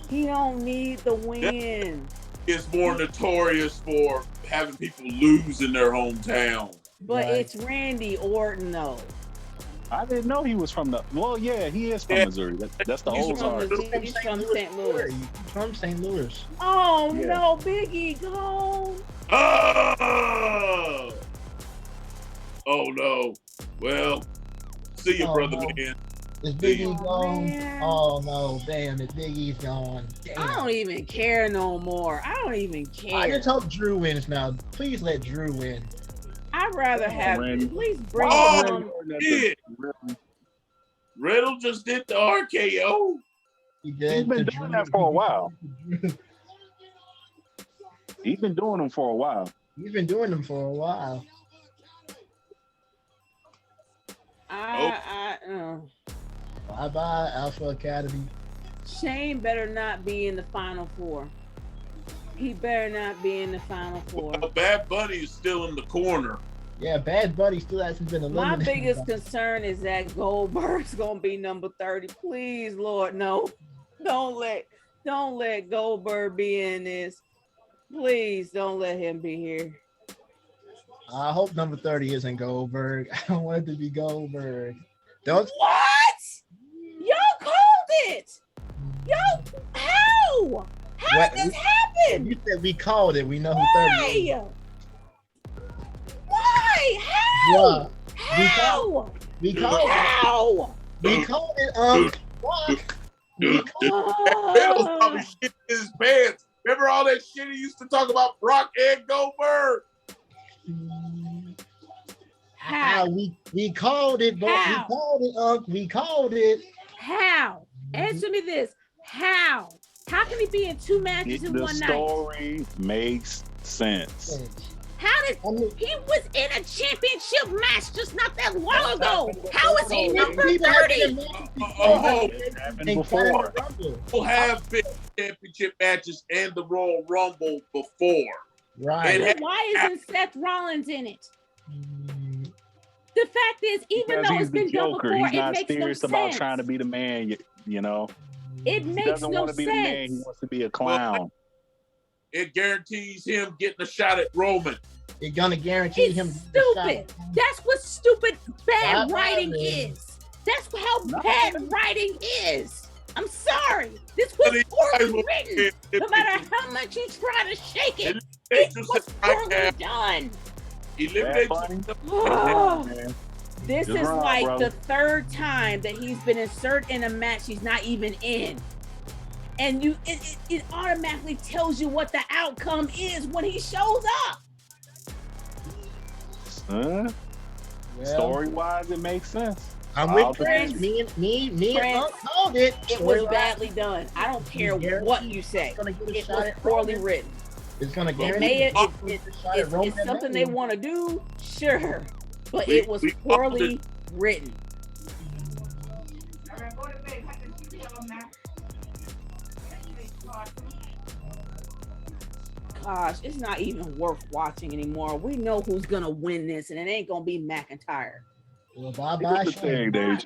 He don't need the win. is more notorious for having people lose in their hometown. But it's Randy Orton, though. I didn't know he was from the. Well, yeah, he is from Missouri. That's the He's Ozarks. He's from St. Louis. He's from St. Louis. Oh no, Biggie gone. Oh no. Well, see you, brother man. Is Biggie gone? Man. Oh no, damn it, Biggie's gone. Damn. I don't even care no more. I don't even care. I just hope Drew wins now. Please let Drew win. I'd rather have at least bring Riddle just did the RKO. He did. He's been doing that for a while. He's been doing them for a while. He's been doing them for a while. Bye-bye, Alpha Academy. Shane better not be in the Final Four. He better not be in the Final Four. Well, Bad Bunny is still in the corner. Yeah, Bad Bunny still hasn't been eliminated. My biggest concern is that Goldberg's gonna be number 30. Please, Lord, no. Don't let Goldberg be in this. Please don't let him be here. I hope number 30 isn't Goldberg. I don't want it to be Goldberg. Don't. What? Y'all called it. Y'all, how? How did this happen? You said we called it. We know who 30 is. Why? How? How? We called it. How? We called it. What? Riddle's probably shit in his pants. Remember all that shit he used to talk about Brock and Goldberg? How? We called it, but we called it, we called it. How? Answer me this. How? How can he be in two matches in one night? The story makes sense. How did he was in a championship match just not that long ago? How is he number 30? Happened before. People have been championship matches and the Royal Rumble before. Right. And why isn't Seth Rollins in it? The fact is, even though it's been done before, he's not it makes no serious about sense. trying to be the man. You know, it makes he doesn't no want to be sense. the man. He wants to be a clown. Well, it guarantees him getting a shot at Roman. It's gonna guarantee him. Stupid. That's what stupid bad writing is. That's how bad writing is. I'm sorry. This was poorly written. No matter how much you try to shake it, it was poorly done. This is like the third time that he's been inserted in a match he's not even in. And it automatically tells you what the outcome is when he shows up. Story-wise, it makes sense. I'm with Prince. Me and called it. It was badly done. I don't care what you say. It was poorly written. It's gonna guarantee it's something they want to do, sure, but it was poorly written. Gosh, it's not even worth watching anymore. We know who's gonna win this, and it ain't gonna be McIntyre. Well, bye-bye.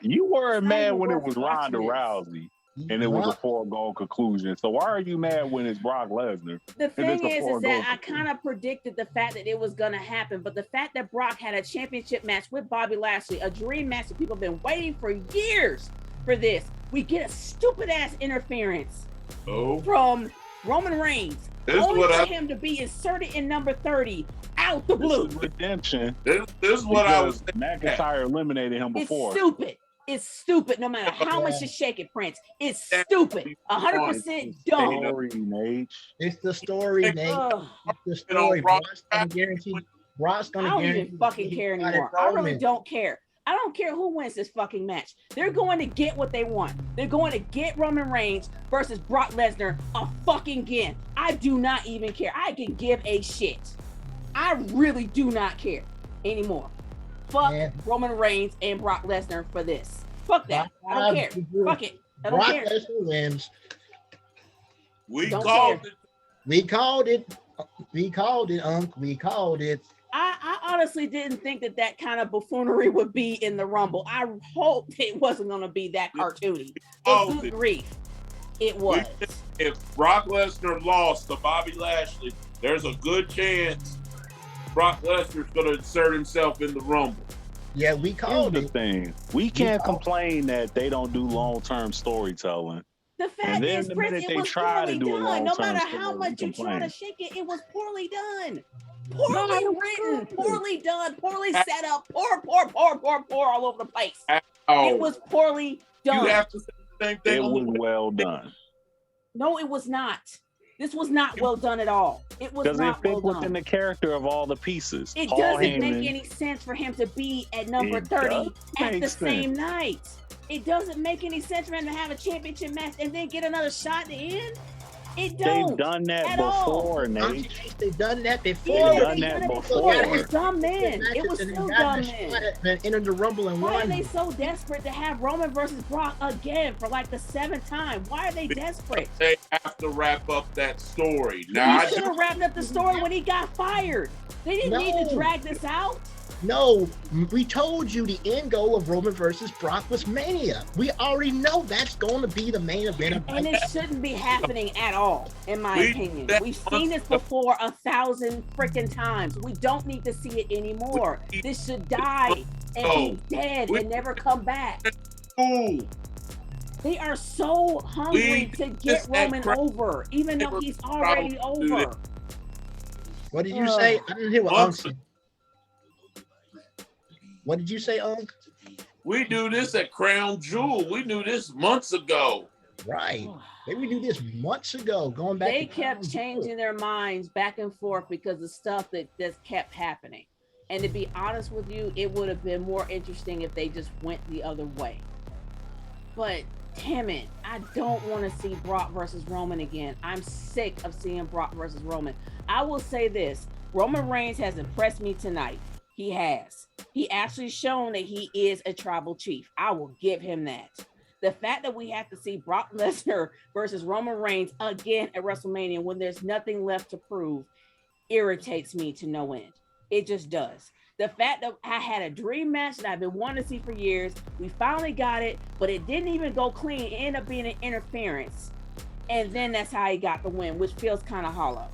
You weren't mad when it was Ronda Rousey. And it was a foregone conclusion. So why are you mad when it's Brock Lesnar? The thing is that I kind of predicted the fact that it was going to happen. But the fact that Brock had a championship match with Bobby Lashley, a dream match that people have been waiting for years for this. We get a stupid-ass interference from Roman Reigns. Only for him to be inserted in number 30 out the blue. Redemption. This is what I was McIntyre eliminated him before. It's stupid. It's stupid no matter how much you shake it, Prince. It's stupid. 100% dumb. It's the story, Nate. It's the story. Brock's gonna guarantee. I don't even fucking care anymore. I really don't care. I don't care who wins this fucking match. They're going to get what they want. They're going to get Roman Reigns versus Brock Lesnar fucking again. I do not even care. I can give a shit. I really do not care anymore. Fuck Roman Reigns and Brock Lesnar for this. Fuck that. I don't care. Fuck it. I don't care. Brock Lesnar wins. We called it. We called it. We called it, Unc. We called it. I honestly didn't think that kind of buffoonery would be in the Rumble. I hoped it wasn't going to be that cartoony. But good grief, it was. if Brock Lesnar lost to Bobby Lashley, there's a good chance Brock Lesnar's going to insert himself in the Rumble. Yeah, we called the thing. We can't complain that they don't do long-term storytelling. The fact is, the Prince, minute it they was try poorly to do a done. No long-term matter how story, much we you try to complain. shake it, it was poorly done. Poorly written, poorly done, poorly set up, poor all over the place. It was poorly done. You have to say the same thing. It was well done. No, it was not. This was not well done at all. It was not well done. Because it fit within the character of all the pieces. It doesn't make any sense for him to be at number 30 at the same night. It doesn't make any sense for him to have a championship match and then get another shot at the end. It don't. They've done that before, Nate. They've done that before. Yeah, they've done it before. It was dumb then. It was still dumb then. Then entered the Rumble and Why won. are they so desperate to have Roman versus Brock again for like the 7th time? Why are they desperate? They have to wrap up that story. Now, you should have wrapped up the story when he got fired. They didn't need to drag this out. No, we told you the end goal of Roman versus Brock was Mania. We already know that's going to be the main event. And it shouldn't be happening at all, in my opinion. We've seen this before 1,000 freaking times. We don't need to see it anymore. This should die and be dead and never come back. They are so hungry to get Roman over, even though he's already over. What did you say? I didn't hear what Unc said. What did you say, Unc? We do this at Crown Jewel. We knew this months ago. Right. We knew this months ago. Going back. They kept changing their minds back and forth because of stuff that just kept happening. And to be honest with you, it would have been more interesting if they just went the other way. But damn it, I don't want to see Brock versus Roman again. I'm sick of seeing Brock versus Roman. I will say this. Roman Reigns has impressed me tonight. He has. He actually shown that he is a tribal chief. I will give him that. The fact that we have to see Brock Lesnar versus Roman Reigns again at WrestleMania when there's nothing left to prove irritates me to no end. It just does. The fact that I had a dream match that I've been wanting to see for years, we finally got it, but it didn't even go clean. It ended up being an interference. And then that's how he got the win, which feels kind of hollow.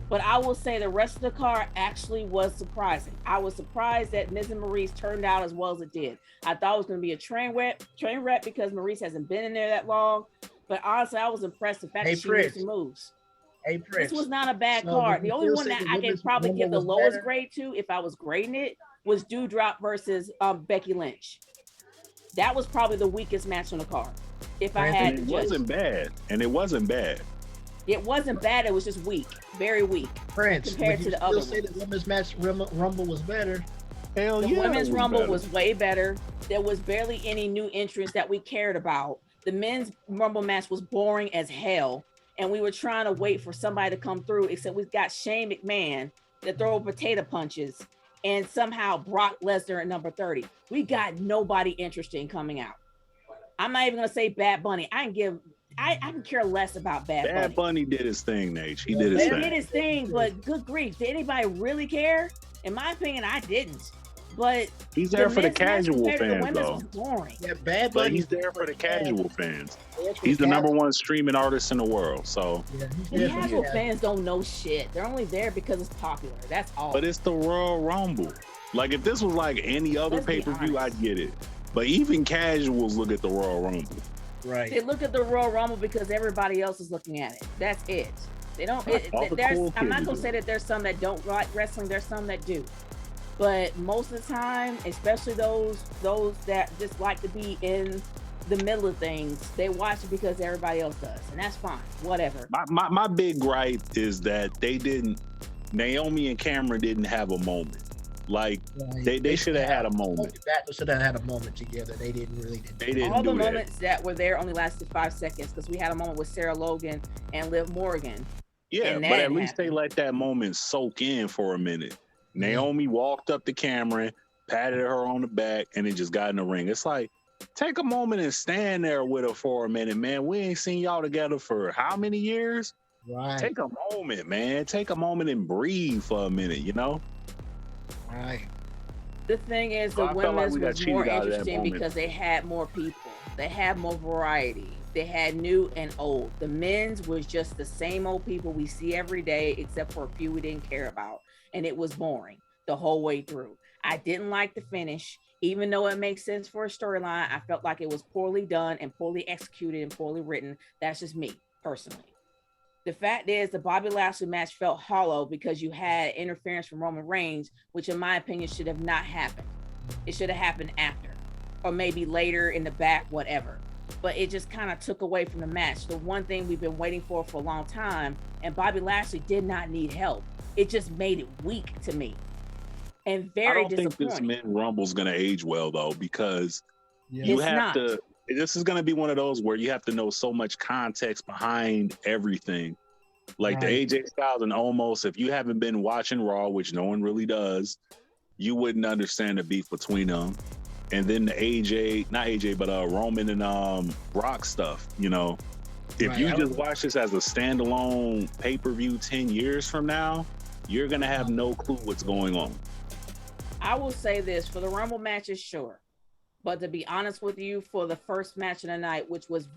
But I will say the rest of the card actually was surprising. I was surprised that Miz and Maurice turned out as well as it did. I thought it was going to be a train wreck because Maurice hasn't been in there that long. But honestly, I was impressed with the fact that she knew some moves. Hey, Prince. This was not a bad card. The only one that I could probably give the lowest grade to, if I was grading it, was Doudrop versus Becky Lynch. That was probably the weakest match on the card. If I had to judge. It wasn't bad. And it wasn't bad. It wasn't bad. It was just weak, very weak. Prince, compared to the other. Say the women's match Rumble was better. Hell the yeah, women's Rumble was way better. There was barely any new entrants that we cared about. The men's Rumble match was boring as hell, and we were trying to wait for somebody to come through. Except we got Shane McMahon to throw potato punches, and somehow Brock Lesnar at number 30. We got nobody interesting coming out. I'm not even gonna say Bad Bunny. I can care less about Bad Bunny. Bad Bunny did his thing, Nate. He did his thing. He did his thing, but good grief, did anybody really care? In my opinion, I didn't. But he's there for the casual fans, though. Yeah, Bad Bunny. But he's there for the casual fans. He's the number one streaming artist in the world. So casual fans don't know shit. They're only there because it's popular. That's all. But it's the Royal Rumble. Like if this was like any other pay-per-view, I'd get it. But even casuals look at the Royal Rumble. Right. They look at the Royal Rumble because everybody else is looking at it. That's it. They don't. I'm not gonna say that there's some that don't like wrestling. There's some that do, but most of the time, especially those that just like to be in the middle of things, they watch it because everybody else does, and that's fine. Whatever. My big gripe is that Naomi and Cameron didn't have a moment. Like they should have had a moment. They should have had a moment together. They didn't. All the moments that were there only lasted 5 seconds because we had a moment with Sarah Logan and Liv Morgan. Yeah, but at least they let that moment soak in for a minute. Naomi walked up to Cameron, patted her on the back, and then just got in the ring. It's like, take a moment and stand there with her for a minute, man. We ain't seen y'all together for how many years? Right. Take a moment, man. Take a moment and breathe for a minute, you know? Right. The thing is, the women's was more interesting because they had more people. They had more variety. They had new and old. The men's was just the same old people we see every day, except for a few we didn't care about. And it was boring the whole way through. I didn't like the finish. Even though it makes sense for a storyline, I felt like it was poorly done and poorly executed and poorly written. That's just me, personally. The fact is, the Bobby Lashley match felt hollow because you had interference from Roman Reigns, which in my opinion should have not happened. It should have happened after, or maybe later in the back, whatever. But it just kind of took away from the match. The one thing we've been waiting for a long time, and Bobby Lashley did not need help. It just made it weak to me. And very disappointing. I don't think this Men Rumble's going to age well, though, because you it's have not. to... This is going to be one of those where you have to know so much context behind everything. Like the AJ Styles and Omos, if you haven't been watching Raw, which no one really does, you wouldn't understand the beef between them. And then the Roman and Brock stuff, you know. If you just watch this as a standalone pay-per-view 10 years from now, you're going to have no clue what's going on. I will say this, for the Rumble matches, sure. But to be honest with you, for the first match of the night, which was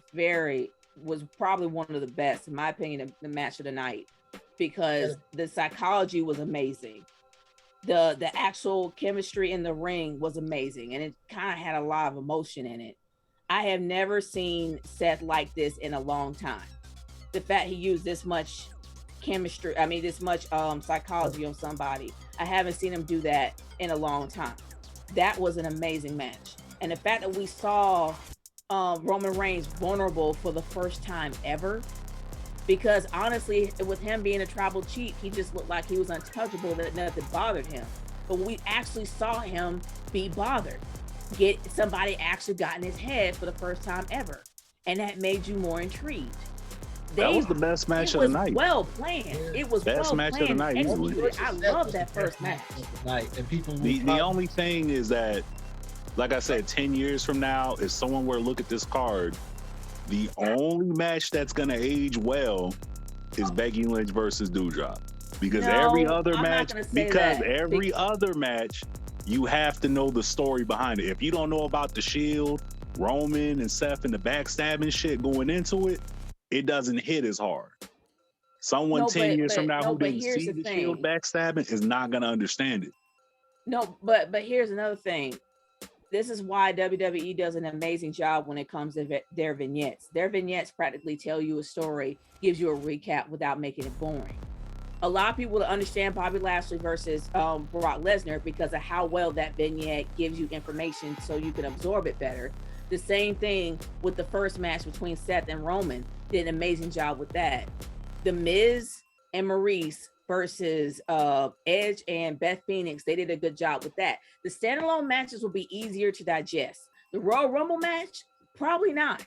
probably one of the best, in my opinion, the match of the night, because the psychology was amazing. The actual chemistry in the ring was amazing, and it kind of had a lot of emotion in it. I have never seen Seth like this in a long time. The fact he used this much chemistry, this much psychology on somebody, I haven't seen him do that in a long time. That was an amazing match. And the fact that we saw Roman Reigns vulnerable for the first time ever, because honestly, with him being a tribal chief, he just looked like he was untouchable, that nothing bothered him. But we actually saw him be bothered. Somebody actually got in his head for the first time ever. And that made you more intrigued. That was the best match of the night. Well planned. It was best match of the night. I love that first match. And people the only thing is that, like I said, 10 years from now, if someone were to look at this card, the only match that's going to age well is Becky Lynch versus Doudrop. Because every other match, you have to know the story behind it. If you don't know about the Shield, Roman and Seth and the backstabbing shit going into it, it doesn't hit as hard. Someone 10 years from now who didn't see the Shield backstabbing is not going to understand it. No, but here's another thing. This is why WWE does an amazing job when it comes to their vignettes. Their vignettes practically tell you a story, gives you a recap without making it boring. A lot of people understand Bobby Lashley versus Brock Lesnar because of how well that vignette gives you information so you can absorb it better. The same thing with the first match between Seth and Roman. Did an amazing job with that. The Miz and Maurice versus Edge and Beth Phoenix, they did a good job with that. The standalone matches will be easier to digest. The Royal Rumble match, probably not.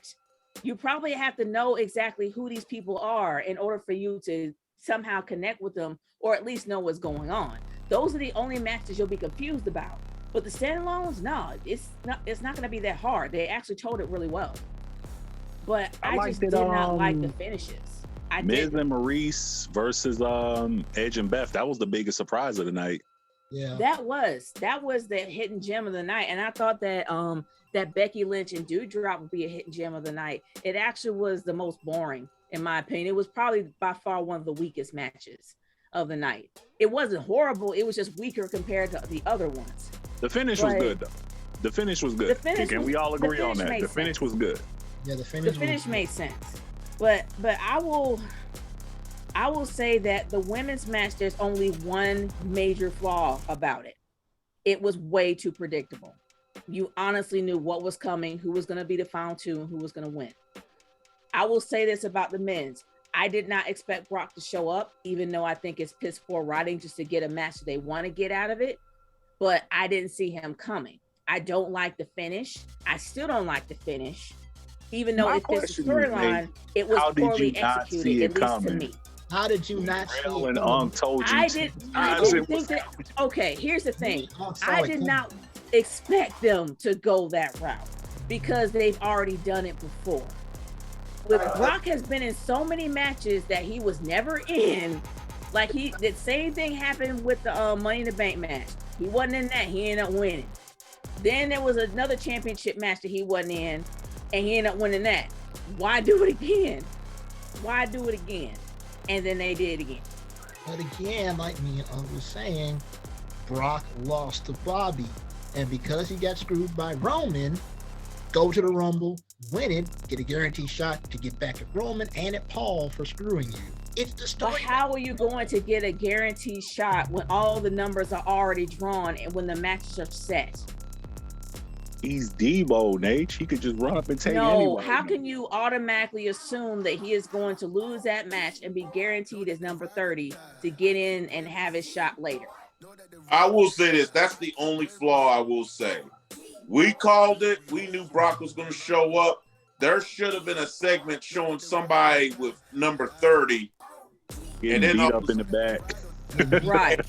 You probably have to know exactly who these people are in order for you to somehow connect with them or at least know what's going on. Those are the only matches you'll be confused about. But the standalones, no, it's not going to be that hard. They actually told it really well. But I just did not like the finishes. Miz and Maurice versus Edge and Beth. That was the biggest surprise of the night. Yeah, that was the hidden gem of the night, and I thought that that Becky Lynch and Doudrop would be a hidden gem of the night. It actually was the most boring, in my opinion. It was probably by far one of the weakest matches of the night. It wasn't horrible. It was just weaker compared to the other ones. The finish was good, though. The finish was good. Can we all agree on that? The finish was good. Yeah, the finish made sense. But I will say that the women's match, there's only one major flaw about it. It was way too predictable. You honestly knew what was coming, who was going to be the final two, and who was going to win. I will say this about the men's. I did not expect Brock to show up, even though I think it's piss poor writing just to get a match they want to get out of it. But I didn't see him coming. I don't like the finish. I still don't like the finish. Even though it fits the storyline, it was poorly executed, at least to me. How did you not see it? I didn't think that. Okay, here's the thing. I did not expect them to go that route because they've already done it before. Brock has been in so many matches that he was never in. Like the same thing happened with the Money in the Bank match. He wasn't in that. He ended up winning. Then there was another championship match that he wasn't in, and he ended up winning that. Why do it again? Why do it again? And then they did it again. But again, like me, I was saying, Brock lost to Bobby. And because he got screwed by Roman, go to the Rumble, win it, get a guaranteed shot to get back at Roman and at Paul for screwing you. It's the story. But how are you going to get a guaranteed shot when all the numbers are already drawn and when the matches are set? He's Debo, Nate. He could just run up and take anyone. How can you automatically assume that he is going to lose that match and be guaranteed as number 30 to get in and have his shot later? I will say this. That's the only flaw I will say. We called it. We knew Brock was going to show up. There should have been a segment showing somebody with number 30. And then beat up in the back. Right.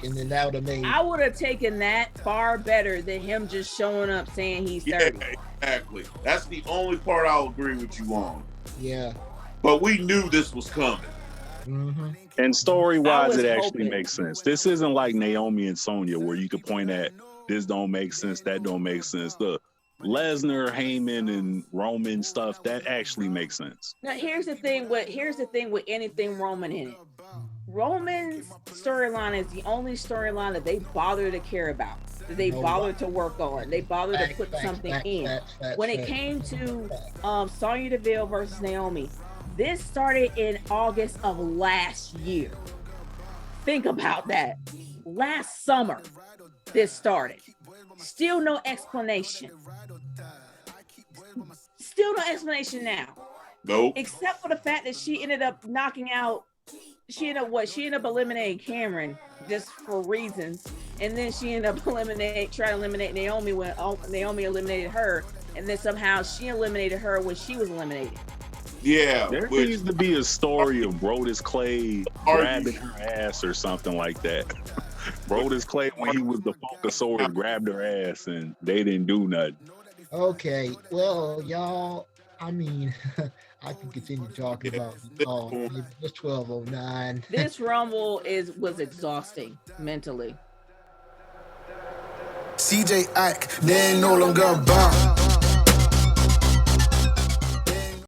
And then that would have made. I would have taken that far better than him just showing up saying he's 30. Yeah, exactly. That's the only part I'll agree with you on. Yeah. But we knew this was coming. Mm-hmm. And story-wise, it actually makes sense. This isn't like Naomi and Sonya where you could point at this don't make sense, that don't make sense. The Lesnar, Heyman, and Roman stuff, that actually makes sense. Now here's the thing with anything Roman in it. Roman's storyline is the only storyline that they bother to care about, that they bother to work on, they bother to put something in. When it came to Sonya Deville versus Naomi, this started in August of last year. Think about that. Last summer, this started. Still no explanation. Still no explanation now. Nope. Except for the fact that she ended up knocking out. She ended up eliminating Cameron just for reasons, and then she ended up trying to eliminate Naomi when Naomi eliminated her, and then somehow she eliminated her when she was eliminated. Yeah, there needs to be a story of Brodus Clay grabbing her ass or something like that. Brodus Clay, when he was the Funkasaurus, grabbed her ass and they didn't do nothing. Okay, well, y'all, I mean, I can continue talking about this 1209. This Rumble was exhausting mentally. CJ Ike, they ain't no longer bound.